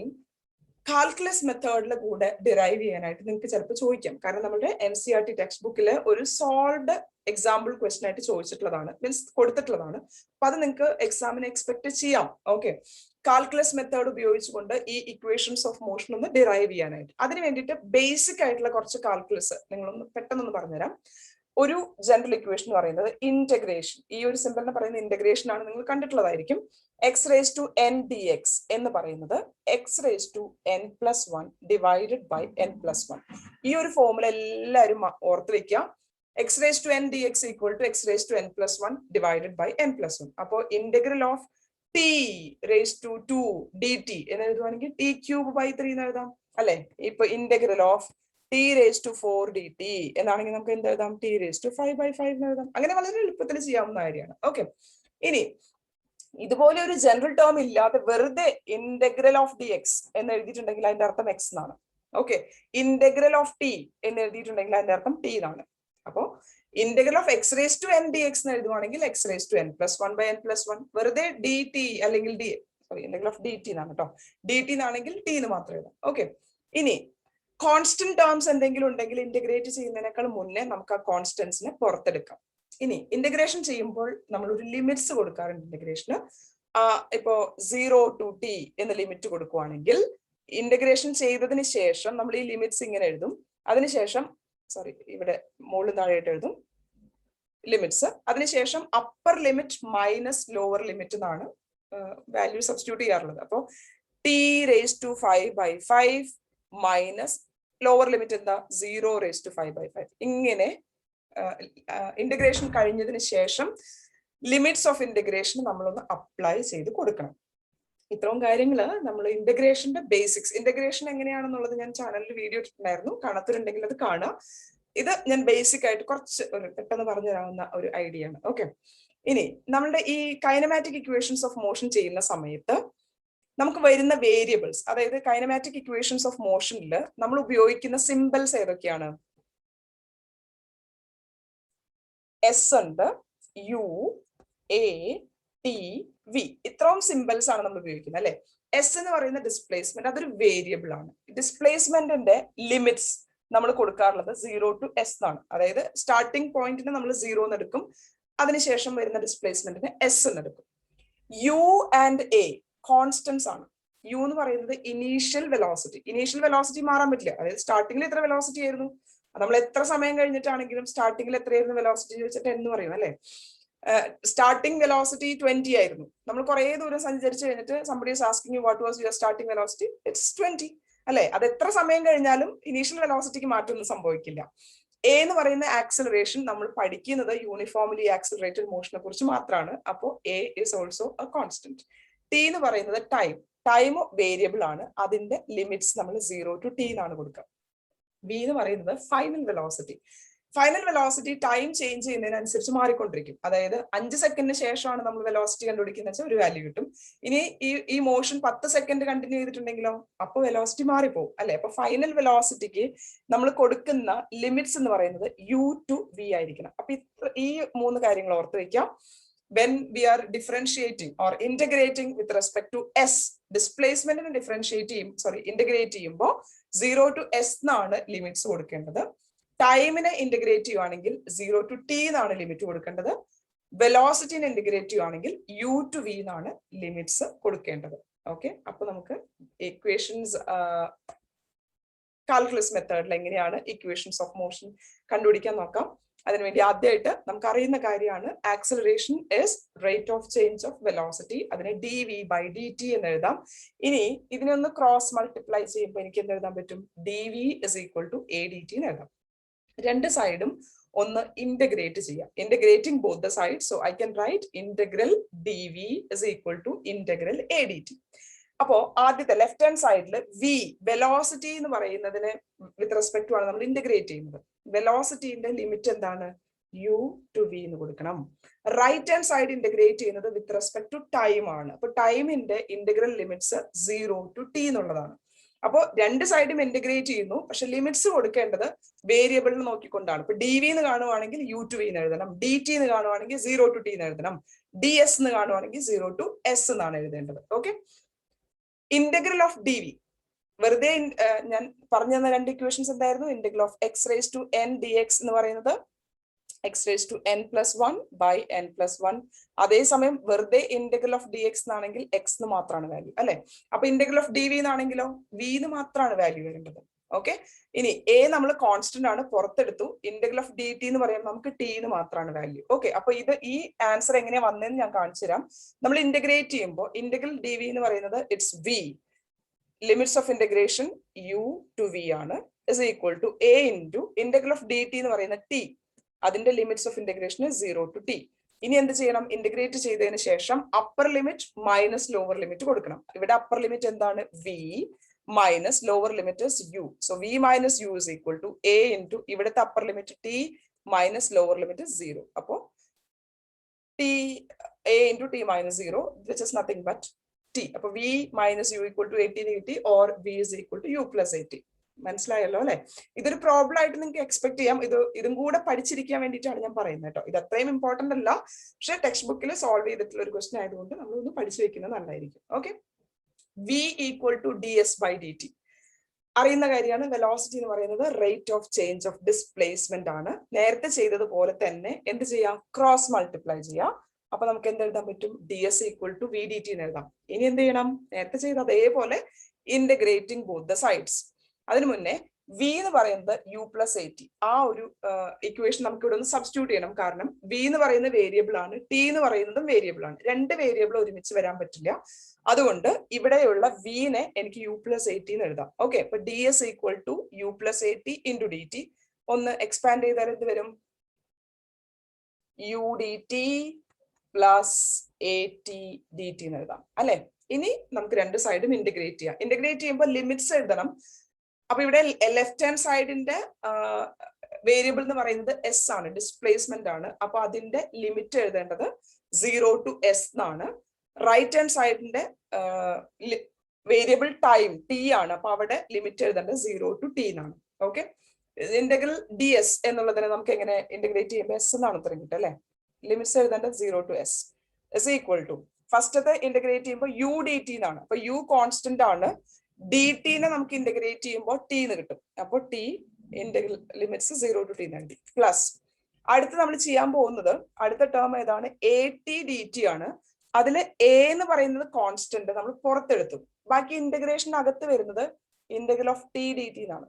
കാൽക്കുലസ് മെത്തേഡിൽ കൂടെ ഡിറൈവ് ചെയ്യാനായിട്ട് നിങ്ങൾക്ക് ചിലപ്പോൾ ചോദിക്കാം. കാരണം നമ്മുടെ NCERT ടെക്സ്റ്റ് ബുക്കിൽ ഒരു സോൾവ്ഡ് എക്സാമ്പിൾ ക്വസ്റ്റൻ ആയിട്ട് ചോദിച്ചിട്ടുള്ളതാണ്, മീൻസ് കൊടുത്തിട്ടുള്ളതാണ്. അപ്പൊ അത് നിങ്ങൾക്ക് എക്സാമിന് എക്സ്പെക്ട് ചെയ്യാം. ഓക്കെ. കാൽക്കുലസ് മെത്തേഡ് ഉപയോഗിച്ചുകൊണ്ട് ഈ ഇക്വേഷൻസ് ഓഫ് മോഷൻ ഒന്ന് ഡിറൈവ് ചെയ്യാനായിട്ട്. അതിന് വേണ്ടിയിട്ട് ബേസിക് ആയിട്ടുള്ള കുറച്ച് കാൽക്കുലസ് നിങ്ങളൊന്ന് പെട്ടെന്നൊന്ന് പറഞ്ഞുതരാം. ഒരു ജനറൽ ഇക്വേഷൻ എന്ന് പറയുന്നത് ഇന്റഗ്രേഷൻ, ഈ ഒരു സിമ്പിളിനെ പറയുന്ന ഇന്റഗ്രേഷൻ ആണ്, നിങ്ങൾ കണ്ടിട്ടുള്ളതായിരിക്കും. X raise to N D X എന്ന് പറയുന്നത് X raise to N plus 1 divided by N plus 1. ഈ ഒരു ഫോർമുല എല്ലാവരും ഓർത്ത് വെക്കുക. X raise to N D X equal to X raise to N plus 1 divided by N plus 1. അപ്പോൾ integral of T raise to 2 D T എന്ന് എഴുതുവാണെങ്കിൽ ടി ക്യൂബ് ബൈ 3 എന്ന് എഴുതാം അല്ലെ. ഇപ്പൊ integral of T raise to 4 d t എന്നാണെങ്കിൽ നമുക്ക് എന്ത് എഴുതാം? ടി റേസ് ടു 5 ബൈ 5 എന്ന് എഴുതാം. അങ്ങനെ വളരെ എളുപ്പത്തിൽ ചെയ്യാവുന്ന കാര്യമാണ്. ഓക്കെ, ഇനി ഇതുപോലെ ഒരു ജനറൽ ടേം ഇല്ലാതെ വെറുതെ ഇന്റഗ്രൽ ഓഫ് ഡി എക്സ് എന്ന് എഴുതിയിട്ടുണ്ടെങ്കിൽ അതിന്റെ അർത്ഥം എക്സ് എന്നാണ്. ഓക്കെ, ഇന്റഗ്രൽ ഓഫ് ടി എന്ന് എഴുതിയിട്ടുണ്ടെങ്കിൽ അതിന്റെ അർത്ഥം ടി എന്നാണ്. അപ്പോ integral of X raise to N D X എന്ന് എഴുതുവാണെങ്കിൽ X raise to N plus 1 by N plus 1. വെറുതെ ഡി ടി അല്ലെങ്കിൽ ഇന്റഗ്രൽ ഓഫ് ഡി ടി എന്നാണ് കേട്ടോ. ഡി ടി എന്നാണെങ്കിൽ ടി എന്ന് മാത്രം എഴുതാം. ഓക്കെ, ഇനി കോൺസ്റ്റന്റ് ടേംസ് എന്തെങ്കിലും ഉണ്ടെങ്കിൽ ഇന്റഗ്രേറ്റ് ചെയ്യുന്നതിനേക്കാൾ മുന്നേ നമുക്ക് ആ കോൺസ്റ്റന്റ്സിനെ പുറത്തെടുക്കാം. ഇനി ഇന്റഗ്രേഷൻ ചെയ്യുമ്പോൾ നമ്മൾ ഒരു ലിമിറ്റ്സ് കൊടുക്കാറുണ്ട് ഇന്റഗ്രേഷന്. ഇപ്പോ 0 ടു ടി എന്ന ലിമിറ്റ് കൊടുക്കുവാണെങ്കിൽ ഇന്റഗ്രേഷൻ ചെയ്തതിന് ശേഷം നമ്മൾ ഈ ലിമിറ്റ്സ് ഇങ്ങനെ എഴുതും. അതിനുശേഷം ഇവിടെ മുകളിൽ താഴെയായിട്ട് എഴുതും ലിമിറ്റ്സ്. അതിനുശേഷം upper limit minus lower limit എന്നാണ് വാല്യൂ സബ്സ്റ്റിറ്റ്യൂട്ട് ചെയ്യാറുള്ളത്. അപ്പോൾ t raise to 5 by 5 minus lower limit എന്താ? 0 റേസ് ടു 5 ബൈ 5. ഇങ്ങനെ ഇന്റഗ്രേഷൻ കഴിഞ്ഞതിന് ശേഷം ലിമിറ്റ്സ് ഓഫ് ഇന്റഗ്രേഷൻ നമ്മളൊന്ന് അപ്ലൈ ചെയ്ത് കൊടുക്കണം. ഇത്രയും കാര്യങ്ങൾ നമ്മൾ ഇന്റഗ്രേഷന്റെ ബേസിക്സ്, ഇന്റഗ്രേഷൻ എങ്ങനെയാണെന്നുള്ളത് ഞാൻ ചാനലിൽ വീഡിയോ ഇട്ടിട്ടുണ്ടായിരുന്നു, കാണാത്തവരുണ്ടെങ്കിൽ അത് കാണുക. ഇത് ഞാൻ ബേസിക് ആയിട്ട് കുറച്ച് പെട്ടെന്ന് പറഞ്ഞു തരാവുന്ന ഒരു ഐഡിയ ആണ്. ഓക്കെ, ഇനി നമ്മളുടെ ഈ കൈനമാറ്റിക് ഇക്വേഷൻസ് ഓഫ് മോഷൻ ചെയ്യുന്ന സമയത്ത് നമുക്ക് വരുന്ന വേരിയബിൾസ്, അതായത് കൈനമാറ്റിക് ഇക്വേഷൻസ് ഓഫ് മോഷനിൽ നമ്മൾ ഉപയോഗിക്കുന്ന സിമ്പിൾസ് ഏതൊക്കെയാണ്? എസ് ഉണ്ട്, യു, എ, ടി, വി, ഇത്രയും സിമ്പിൾസ് ആണ് നമ്മൾ ഉപയോഗിക്കുന്നത് അല്ലെ. എസ് എന്ന് പറയുന്ന ഡിസ്പ്ലേസ്മെന്റ്, അതൊരു വേരിയബിൾ ആണ്. ഡിസ്പ്ലേസ്മെന്റിന്റെ ലിമിറ്റ്സ് നമ്മൾ കൊടുക്കാറുള്ളത് 0 ടു എസ് എന്നാണ്. അതായത് സ്റ്റാർട്ടിംഗ് പോയിന്റിന് നമ്മൾ 0 എന്ന് എടുക്കും, അതിനുശേഷം വരുന്ന ഡിസ്പ്ലേസ്മെന്റിന് എസ് എന്ന് എടുക്കും. യു ആൻഡ് എ കോൺസ്റ്റന്റ്സ് ആണ്. യു എന്ന് പറയുന്നത് ഇനീഷ്യൽ വെലോസിറ്റി. ഇനീഷ്യൽ വെലോസിറ്റി മാറാൻ പറ്റില്ല. അതായത് സ്റ്റാർട്ടിംഗിൽ എത്ര വെലോസിറ്റി ആയിരുന്നു, നമ്മൾ എത്ര സമയം കഴിഞ്ഞിട്ടാണെങ്കിലും സ്റ്റാർട്ടിംഗിൽ എത്രയായിരുന്നു വെലോസിറ്റി ചോദിച്ചിട്ട് എന്ന് പറയും അല്ലെ. സ്റ്റാർട്ടിംഗ് വെലോസിറ്റി 20 ആയിരുന്നു. നമ്മൾ കുറെ ദൂരം സഞ്ചരിച്ചു കഴിഞ്ഞിട്ട് somebody is asking you what was your starting velocity, it's 20 അല്ലെ. അത് എത്ര സമയം കഴിഞ്ഞാലും ഇനീഷ്യൽ വെലോസിറ്റിക്ക് മാറ്റമൊന്നും സംഭവിക്കില്ല. എ എന്ന് പറയുന്ന ആക്സിലറേഷൻ നമ്മൾ പഠിക്കുന്നത് യൂണിഫോംലി ആക്സിലറേറ്റഡ് മോഷനെ കുറിച്ച് മാത്രമാണ്. അപ്പോൾ A is also A constant. T എന്ന് പറയുന്നത് ടൈം വേരിയബിൾ ആണ്. അതിന്റെ ലിമിറ്റ്സ് നമ്മൾ 0 ടു ടി എന്നാണ് കൊടുക്കുക. വി എന്ന് പറയുന്നത് final velocity. Final velocity time change ചെയ്യുന്നതിനനുസരിച്ച് മാറിക്കൊണ്ടിരിക്കും. അതായത് 5 സെക്കൻഡിന് ശേഷമാണ് നമ്മൾ വെലോസിറ്റി കണ്ടുപിടിക്കുന്നത് വെച്ചാൽ ഒരു വാല്യൂ കിട്ടും. ഇനി ഈ മോഷൻ 10 സെക്കൻഡ് കണ്ടിന്യൂ ചെയ്തിട്ടുണ്ടെങ്കിലോ അപ്പോൾ വെലോസിറ്റി മാറിപ്പോകും അല്ലെ. അപ്പൊ ഫൈനൽ വെലോസിറ്റിക്ക് നമ്മൾ കൊടുക്കുന്ന ലിമിറ്റ്സ് എന്ന് പറയുന്നത് യു ടു വി ആയിരിക്കണം. അപ്പൊ ഈ 3 കാര്യങ്ങൾ ഓർത്ത് വെക്കാം. when we are differentiating or integrating with respect to s, displacement integrate ചെയ്യുമ്പോൾ 0 to s എന്നാണ് ലിമിറ്റ്സ് കൊടുക്കേണ്ടത്. ടൈമിനെ ഇന്റഗ്രേറ്റ് ചെയ്യുവാണെങ്കിൽ 0 to t എന്നാണ് ലിമിറ്റ് കൊടുക്കേണ്ടത്. വെലോസിറ്റിനെ ഇന്റഗ്രേറ്റ് ചെയ്യുവാണെങ്കിൽ u to v എന്നാണ് ലിമിറ്റ്സ് കൊടുക്കേണ്ടത്. ഓക്കെ, അപ്പൊ നമുക്ക് ഇക്വേഷൻസ് കാൽക്കുലസ് മെത്തേഡിൽ എങ്ങനെയാണ് ഇക്വേഷൻസ് ഓഫ് മോഷൻ കണ്ടുപിടിക്കാൻ നോക്കാം. അതിനുവേണ്ടി ആദ്യമായിട്ട് നമുക്ക് അറിയുന്ന കാര്യമാണ് acceleration is rate of change of velocity. അതിനെ D V by D T എന്ന് എഴുതാം. ഇനി ഇതിനൊന്ന് ക്രോസ് മൾട്ടിപ്ലൈ ചെയ്യുമ്പോൾ എനിക്ക് എന്ത് എഴുതാൻ പറ്റും? D v is equal to a d T എന്ന് എഴുതാം. രണ്ട് സൈഡും ഒന്ന് ഇന്റഗ്രേറ്റ് ചെയ്യാം. Integrating both the side, so I can write integral d v is equal to integral a d t. അപ്പോ ആദ്യത്തെ ലെഫ്റ്റ് ഹാൻഡ് സൈഡിൽ വി വെലോസിറ്റി എന്ന് പറയുന്നതിന് വിത്ത് റെസ്പെക്ട് ആണ് നമ്മൾ ഇന്റഗ്രേറ്റ് ചെയ്യുന്നത്. വെലോസിറ്റിന്റെ ലിമിറ്റ് എന്താണ്? യു ടു വി എന്ന് കൊടുക്കണം. റൈറ്റ് ഹാൻഡ് സൈഡ് ഇന്റഗ്രേറ്റ് ചെയ്യുന്നത് വിത്ത് റെസ്പെക്ട് ടു ടൈം ആണ്. അപ്പൊ ടൈമിന്റെ ഇന്റഗ്രൽ ലിമിറ്റ്സ് 0 ടു ടി എന്നുള്ളതാണ്. അപ്പോൾ രണ്ട് സൈഡും ഇന്റഗ്രേറ്റ് ചെയ്യുന്നു, പക്ഷെ ലിമിറ്റ്സ് കൊടുക്കേണ്ടത് വേരിയബിളിന് നോക്കിക്കൊണ്ടാണ്. ഇപ്പൊ ഡി വി എന്ന് കാണുവാണെങ്കിൽ യു ടു വി എന്ന് എഴുതണം, ഡി ടി എന്ന് കാണുവാണെങ്കിൽ 0 ടു ടി എന്ന് എഴുതണം, ഡി എസ് എന്ന് കാണുവാണെങ്കിൽ 0 ടു എസ് എന്നാണ് എഴുതേണ്ടത്. Okay, integral of D v വെറുതെ ഞാൻ പറഞ്ഞു തന്ന രണ്ട് ഇക്വേഷൻസ് എന്തായിരുന്നു? Integral of X raise to N D X എന്ന് പറയുന്നത് x raised to n plus 1 by n plus 1. അതേസമയം വെറുതെ ഇന്റഗ്രൽ ഓഫ് ഡി എക്സ് എന്നാണെങ്കിൽ എക്സ് എന്ന് മാത്രമാണ് വാല്യൂ അല്ലെ. അപ്പൊ ഇന്റഗ്രൽ ഓഫ് ഡി വി എന്നാണെങ്കിലോ വി എന്ന് മാത്രമാണ് വാല്യൂ വരേണ്ടത്. ഓക്കെ, ഇനി എ നമ്മൾ കോൺസ്റ്റന്റ് ആണ് പുറത്തെടുത്തു. ഇന്റഗ്രൽ ഓഫ് ഡി ടി എന്ന് പറയുമ്പോൾ നമുക്ക് ടി എന്ന് മാത്രമാണ് വാല്യൂ. ഓക്കെ, അപ്പൊ ഇത് ഈ ആൻസർ എങ്ങനെയാ വന്നതെന്ന് ഞാൻ കാണിച്ചു തരാം. നമ്മൾ ഇന്റഗ്രേറ്റ് ചെയ്യുമ്പോൾ ഇന്റഗ്രൽ ഡി വി എന്ന് പറയുന്നത് it's V, limits of integration U to V ആണ്, is equal to A into integral of D T എന്ന് പറയുന്ന ടി, അതിന്റെ limits of integration 0 to t. ഇനി എന്ത് ചെയ്യണം? ഇന്റഗ്രേറ്റ് ചെയ്തതിന് ശേഷം upper limit minus lower limit കൊടുക്കണം. ഇവിടെ അപ്പർ ലിമിറ്റ് എന്താണ്? v minus lower limit u. So v minus u is equal to a into ഇവിടുത്തെ upper limit t minus lower limit 0. അപ്പോ t a into t minus 0 which is nothing but t. അപ്പൊ v minus u equal to 80 കിട്ടി, or v is equal to u plus 80. മനസ്സിലായല്ലോ അല്ലെ? ഇതൊരു പ്രോബ്ലം ആയിട്ട് നിങ്ങൾക്ക് എക്സ്പെക്ട് ചെയ്യാം. ഇതും കൂടെ പഠിച്ചിരിക്കാൻ വേണ്ടിയിട്ടാണ് ഞാൻ പറയുന്നത് കേട്ടോ. ഇത് അത്രയും ഇമ്പോർട്ടന്റ് അല്ല, പക്ഷെ ടെക്സ്റ്റ് ബുക്കിൽ സോൾവ് ചെയ്തിട്ടുള്ള ഒരു ക്വസ്റ്റൻ ആയതുകൊണ്ട് നമ്മളൊന്ന് പഠിച്ചു വെക്കുന്നത് നല്ലതായിരിക്കും. Okay, v equal to d s by D t അറിയുന്ന കാര്യമാണ്. വെലോസിറ്റി എന്ന് പറയുന്നത് rate of change of displacement ആണ്. നേരത്തെ ചെയ്തതുപോലെ തന്നെ എന്ത് ചെയ്യാം? ക്രോസ് മൾട്ടിപ്ലൈ ചെയ്യാം. അപ്പൊ നമുക്ക് എന്ത് എഴുതാൻ പറ്റും? D s equal to v d T എന്ന് എഴുതാം. ഇനി എന്ത് ചെയ്യണം? നേരത്തെ ചെയ്ത അതേപോലെ ഇന്റഗ്രേറ്റിംഗ് ബോത്ത് ദ സൈഡ്സ്. അതിനു മുന്നേ v എന്ന് പറയുന്നത് u പ്ലസ് 80, ആ ഒരു ഇക്വേഷൻ നമുക്ക് ഇവിടെ ഒന്ന് സബ്സ്റ്റിറ്റ്യൂട്ട് ചെയ്യണം. കാരണം v എന്ന് പറയുന്ന വേരിയബിൾ ആണ്, t എന്ന് പറയുന്നതും വേരിയബിൾ ആണ്. രണ്ട് വേരിയബിൾ ഒരുമിച്ച് വരാൻ പറ്റില്ല. അതുകൊണ്ട് ഇവിടെയുള്ള v നെ എനിക്ക് u പ്ലസ് 80 എന്ന് എഴുതാം. ഓക്കെ, അപ്പൊ d s equal to u plus 80 into d t. ഒന്ന് എക്സ്പാൻഡ് ചെയ്താൽ എന്ത് വരും? u d t plus 80 d T എന്ന് എഴുതാം അല്ലെ. ഇനി നമുക്ക് രണ്ട് സൈഡും ഇന്റഗ്രേറ്റ് ചെയ്യാം. ഇന്റഗ്രേറ്റ് ചെയ്യുമ്പോൾ ലിമിറ്റ്സ് എഴുതണം. അപ്പൊ ഇവിടെ ലെഫ്റ്റ് ഹാൻഡ് സൈഡിന്റെ വേരിയബിൾ എന്ന് പറയുന്നത് എസ് ആണ്, ഡിസ്പ്ലേസ്മെന്റ് ആണ്. അപ്പൊ അതിന്റെ ലിമിറ്റ് എഴുതേണ്ടത് 0 to s എന്നാണ്. റൈറ്റ് ഹാൻഡ് സൈഡിന്റെ വേരിയബിൾ ടൈം ടി ആണ്. അപ്പൊ അവിടെ ലിമിറ്റ് എഴുതേണ്ടത് 0 to t എന്നാണ്. ഓക്കെ, ഇന്റഗ്രൽ ഡി എസ് എന്നുള്ളതിനെ നമുക്ക് എങ്ങനെ ഇന്റഗ്രേറ്റ് ചെയ്യുമ്പോൾ എസ് എന്നാണ് ഉത്തരം കിട്ടുക അല്ലെ. ലിമിറ്റ്സ് എഴുതേണ്ടത് 0 to s is equal to ഫസ്റ്റത്തെ ഇന്റഗ്രേറ്റ് ചെയ്യുമ്പോൾ യു ഡി ടി എന്നാണ്. അപ്പൊ യു കോൺസ്റ്റന്റ് ആണ്. ഡി ടിനെ നമുക്ക് ഇന്റഗ്രേറ്റ് ചെയ്യുമ്പോൾ ടി എന്ന് കിട്ടും. അപ്പോൾ t integral limits 0 to t നൽകി പ്ലസ് അടുത്ത് നമ്മൾ ചെയ്യാൻ പോകുന്നത് അടുത്ത ടേം ഏതാണ്? എ ടി ഡി ടി ആണ്. അതിൽ എ എന്ന് പറയുന്നത് കോൺസ്റ്റന്റ് നമ്മൾ പുറത്തെടുത്തു. ബാക്കി ഇന്റഗ്രേഷൻ അകത്ത് വരുന്നത് integral of T D T എന്നാണ്.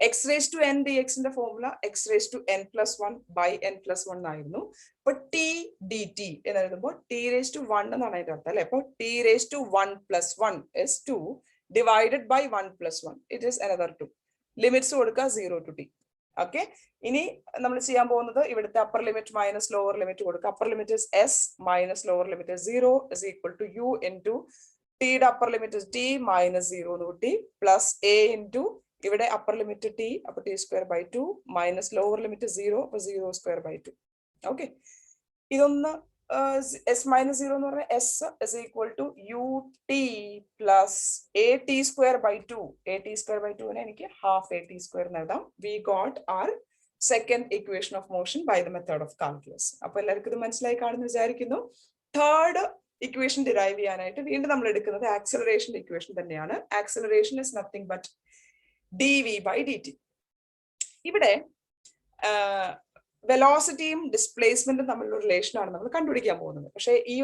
X raise to N D എക്സിന്റെ formula X raise to N plus 1 by N plus 1 ആയിരുന്നു. അപ്പൊ ടി ഡി ടി എന്ന് എഴുതുമ്പോൾ ടി റേസ് ടു 1 എന്നാണ് അതിന്റെ അർത്ഥം അല്ലെ. അപ്പൊ t raise to 1 plus 1 is 2 divided by 1 plus 1 it is another 2. Limits കൊടുക്കുക 0 to t. ഓക്കെ, ഇനി നമ്മൾ ചെയ്യാൻ പോകുന്നത് ഇവിടുത്തെ upper limit minus lower limit കൊടുക്കുക. Upper limit is S minus lower limit 0 is equal to u into ടിയുടെ അപ്പർ ലിമിറ്റ് ടി മൈനസ് 0 എന്ന് കൂട്ടി പ്ലസ് എ ഇൻറ്റു ഇവിടെ അപ്പർ ലിമിറ്റ് ടി, അപ്പൊ T square by 2 minus lower limit 0, അപ്പൊ 0 സ്ക്വയർ ബൈ 2. ഓക്കെ, ഇതൊന്ന് എസ് മൈനസ് 0 എന്ന് പറഞ്ഞാൽ S is equal to U T plus A T square by 2. A T square by 2 എനിക്ക് ഹാഫ് എ ടി സ്ക്വയർ എന്ന് എഴുതാം. We got our second equation of motion by the method of calculus. അപ്പൊ എല്ലാവർക്കും ഇത് മനസ്സിലായി കാണുന്നു വിചാരിക്കുന്നു. തേർഡ് ഇക്വേഷൻ ഡിറൈവ് ചെയ്യാനായിട്ട് വീണ്ടും നമ്മൾ എടുക്കുന്നത് ആക്സിലറേഷൻ ഇക്വേഷൻ തന്നെയാണ്. Acceleration is nothing but dv by dt. ഇവിടെ വെലോസിറ്റിയും ഡിസ്പ്ലേസ്മെന്റും തമ്മിലുള്ള റിലേഷൻ ആണ് നമ്മൾ കണ്ടുപിടിക്കാൻ പോകുന്നത്. പക്ഷേ ഈ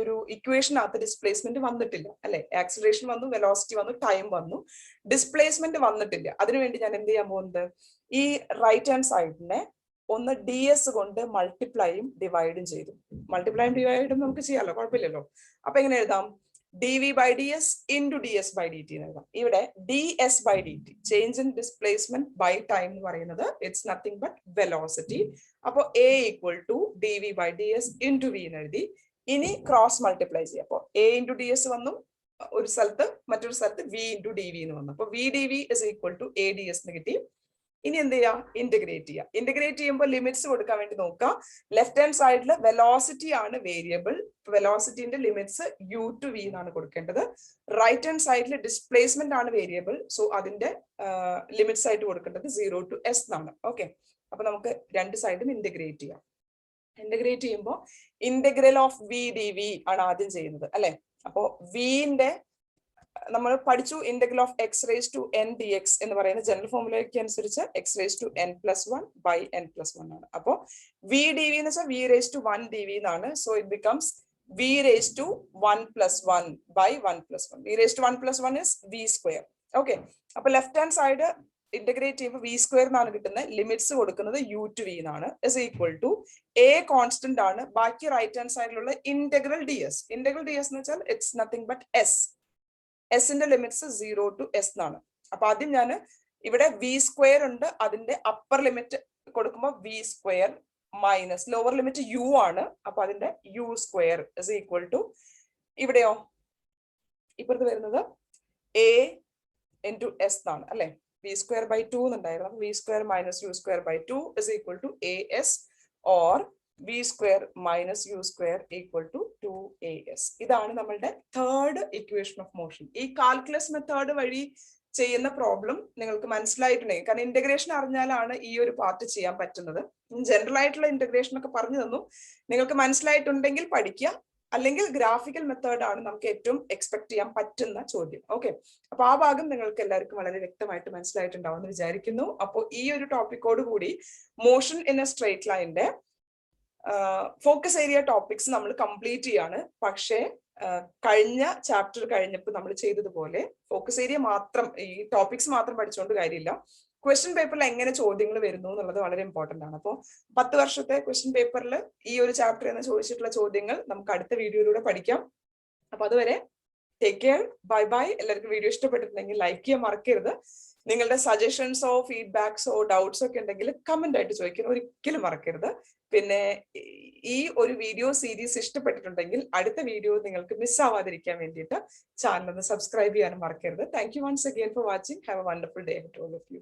ഒരു ഇക്വേഷനകത്ത് ഡിസ്പ്ലേസ്മെന്റ് വന്നിട്ടില്ല അല്ലെ. ആക്സിലറേഷൻ വന്നു, വെലോസിറ്റി വന്നു, ടൈം വന്നു, ഡിസ്പ്ലേസ്മെന്റ് വന്നിട്ടില്ല. അതിനുവേണ്ടി ഞാൻ എന്ത് ചെയ്യാൻ പോകുന്നത്? ഈ റൈറ്റ് ഹാൻഡ് സൈഡിനെ ഒന്ന് ഡി എസ് കൊണ്ട് മൾട്ടിപ്ലൈയും ഡിവൈഡും ചെയ്തു. മൾട്ടിപ്ലൈയും ഡിവൈഡും നമുക്ക് ചെയ്യാമല്ലോ, കുഴപ്പമില്ലല്ലോ. അപ്പൊ എങ്ങനെ എഴുതാം? dv by ds into ds by dt എന്ന് എഴുതാം. ഇവിടെ ds by dt change in displacement by time എന്ന് പറയുന്നത് ഇറ്റ്സ് നത്തിങ് ബട്ട് വെലോസിറ്റി. അപ്പൊ a equal to dv by ds into v എന്ന് എഴുതി. ഇനി ക്രോസ് മൾട്ടിപ്ലൈ ചെയ്യാം. അപ്പൊ a into ds വന്നു ഒരു സ്ഥലത്ത്, മറ്റൊരു സ്ഥലത്ത് v into dv എന്ന് വന്നു. അപ്പൊ v dv is equal to a ds എന്ന് കിട്ടി. ഇനി എന്ത് ചെയ്യാം? ഇന്റഗ്രേറ്റ് ചെയ്യാം. ഇന്റഗ്രേറ്റ് ചെയ്യുമ്പോൾ ലിമിറ്റ്സ് കൊടുക്കാൻ വേണ്ടി നോക്കാം. ലെഫ്റ്റ് ഹാൻഡ് സൈഡിൽ വെലോസിറ്റി ആണ് വേരിയബിൾ. വെലോസിറ്റിന്റെ ലിമിറ്റ്സ് യു ടു വി എന്നാണ് കൊടുക്കേണ്ടത്. റൈറ്റ് ഹാൻഡ് സൈഡിൽ ഡിസ്പ്ലേസ്മെന്റ് ആണ് വേരിയബിൾ. സോ അതിന്റെ ലിമിറ്റ്സ് ആയിട്ട് കൊടുക്കേണ്ടത് 0 to s എന്നാണ്. ഓക്കെ, അപ്പൊ നമുക്ക് രണ്ട് സൈഡും ഇന്റഗ്രേറ്റ് ചെയ്യാം. ഇന്റഗ്രേറ്റ് ചെയ്യുമ്പോൾ integral of V D V ആണ് ആദ്യം ചെയ്യുന്നത് അല്ലെ. അപ്പോ വിന്റെ നമ്മൾ പഠിച്ചു integral of X raise to N D X എന്ന് പറയുന്ന ജനറൽ ഫോർമുലയ്ക്ക് അനുസരിച്ച് X raise to N plus one by N plus one ആണ്. അപ്പോൾ വി ഡി വി എന്ന് വെച്ചാൽ V raise to one D V എന്നാണ്. So it becomes V raise to one plus one by one plus one. V raise to one plus one is v square. Okay, അപ്പൊ ലെഫ്റ്റ് ഹാൻഡ് സൈഡ് ഇന്റഗ്രേറ്റ് ചെയ്യുമ്പോൾ വി സ്ക്വയർ എന്നാണ് കിട്ടുന്നത്. ലിമിറ്റ്സ് കൊടുക്കുന്നത് യു ടു വി എന്നാണ്. Is equal to a constant ആണ്. ബാക്കി റൈറ്റ് ഹാൻഡ് സൈഡിലുള്ള integral D s. Integral D s എന്ന് വെച്ചാൽ ഇറ്റ്സ് നത്തിങ് ബട്ട് എസ്. എസിന്റെ ലിമിറ്റ്സ് 0 ടു എസ് എന്നാണ്. അപ്പൊ ആദ്യം ഞാൻ ഇവിടെ വി സ്ക്വയർ ഉണ്ട്, അതിന്റെ അപ്പർ ലിമിറ്റ് കൊടുക്കുമ്പോൾ v square minus lower limit u ആണ്. അപ്പൊ അതിന്റെ u square is equal to ഇവിടെയോ ഇപ്പുറത്ത് വരുന്നത് എ ഇൻറ്റു എസ് എന്നാണ് അല്ലെ. വി സ്ക്വയർ ബൈ ടു എന്നുണ്ടായിരുന്നു. V square minus U square by two is equal to a s or v square minus U square equal to 2as. ഇതാണ് നമ്മളുടെ തേർഡ് ഇക്വേഷൻ ഓഫ് മോഷൻ. ഈ കാൽക്കുലസ് മെത്തേഡ് വഴി ചെയ്യുന്ന പ്രോബ്ലം നിങ്ങൾക്ക് മനസ്സിലായിട്ടുണ്ടെങ്കിൽ, കാരണം ഇന്റഗ്രേഷൻ അറിഞ്ഞാലാണ് ഈ ഒരു പാർട്ട് ചെയ്യാൻ പറ്റുന്നത്. ജനറൽ ആയിട്ടുള്ള ഇന്റഗ്രേഷൻ ഒക്കെ പറഞ്ഞു തന്നു. നിങ്ങൾക്ക് മനസ്സിലായിട്ടുണ്ടെങ്കിൽ പഠിക്കുക, അല്ലെങ്കിൽ ഗ്രാഫിക്കൽ മെത്തേഡ് ആണ് നമുക്ക് ഏറ്റവും എക്സ്പെക്ട് ചെയ്യാൻ പറ്റുന്ന ചോദ്യം. ഓക്കെ, അപ്പൊ ആ ഭാഗം നിങ്ങൾക്ക് എല്ലാവർക്കും വളരെ വ്യക്തമായിട്ട് മനസ്സിലായിട്ടുണ്ടാവും എന്ന് വിചാരിക്കുന്നു. അപ്പോൾ ഈ ഒരു ടോപ്പിക്കോട് കൂടി മോഷൻ ഇൻ എ സ്ട്രേറ്റ് ലൈനിന്റെ ഫോക്കസ് ഏരിയ ടോപ്പിക്സ് നമ്മൾ കംപ്ലീറ്റ് ചെയ്യാണ്. പക്ഷേ കഴിഞ്ഞ ചാപ്റ്റർ കഴിഞ്ഞപ്പോൾ നമ്മൾ ചെയ്തതുപോലെ ഫോക്കസ് ഏരിയ മാത്രം, ഈ ടോപ്പിക്സ് മാത്രം പഠിച്ചുകൊണ്ട് കാര്യമില്ല. ക്വസ്റ്റ്യൻ പേപ്പറിൽ എങ്ങനെ ചോദ്യങ്ങൾ വരുന്നു എന്നുള്ളത് വളരെ ഇമ്പോർട്ടന്റ് ആണ്. അപ്പോൾ 10 വർഷത്തെ ക്വസ്റ്റ്യൻ പേപ്പറിൽ ഈ ഒരു ചാപ്റ്ററിൽ നിന്ന് ചോദിച്ചിട്ടുള്ള ചോദ്യങ്ങൾ നമുക്ക് അടുത്ത വീഡിയോയിലൂടെ പഠിക്കാം. അപ്പൊ അതുവരെ ടേക്ക് കെയർ, ബൈ ബൈ. എല്ലാവർക്കും വീഡിയോ ഇഷ്ടപ്പെട്ടിട്ടുണ്ടെങ്കിൽ ലൈക്ക് ചെയ്യാൻ മറക്കരുത്. നിങ്ങളുടെ സജഷൻസോ ഫീഡ്ബാക്സോ ഡൗട്ട്സോ ഒക്കെ ഉണ്ടെങ്കിൽ കമന്റ് ആയിട്ട് ചോദിക്കാൻ ഒരിക്കലും മറക്കരുത്. പിന്നെ ഈ ഒരു വീഡിയോ സീരീസ് ഇഷ്ടപ്പെട്ടിട്ടുണ്ടെങ്കിൽ അടുത്ത വീഡിയോ നിങ്ങൾക്ക് മിസ്സാവാതിരിക്കാൻ വേണ്ടിയിട്ട് ചാനൽ ഒന്ന് സബ്സ്ക്രൈബ് ചെയ്യാനും മറക്കരുത്. Thank you once again for watching. Have a wonderful day to all of U.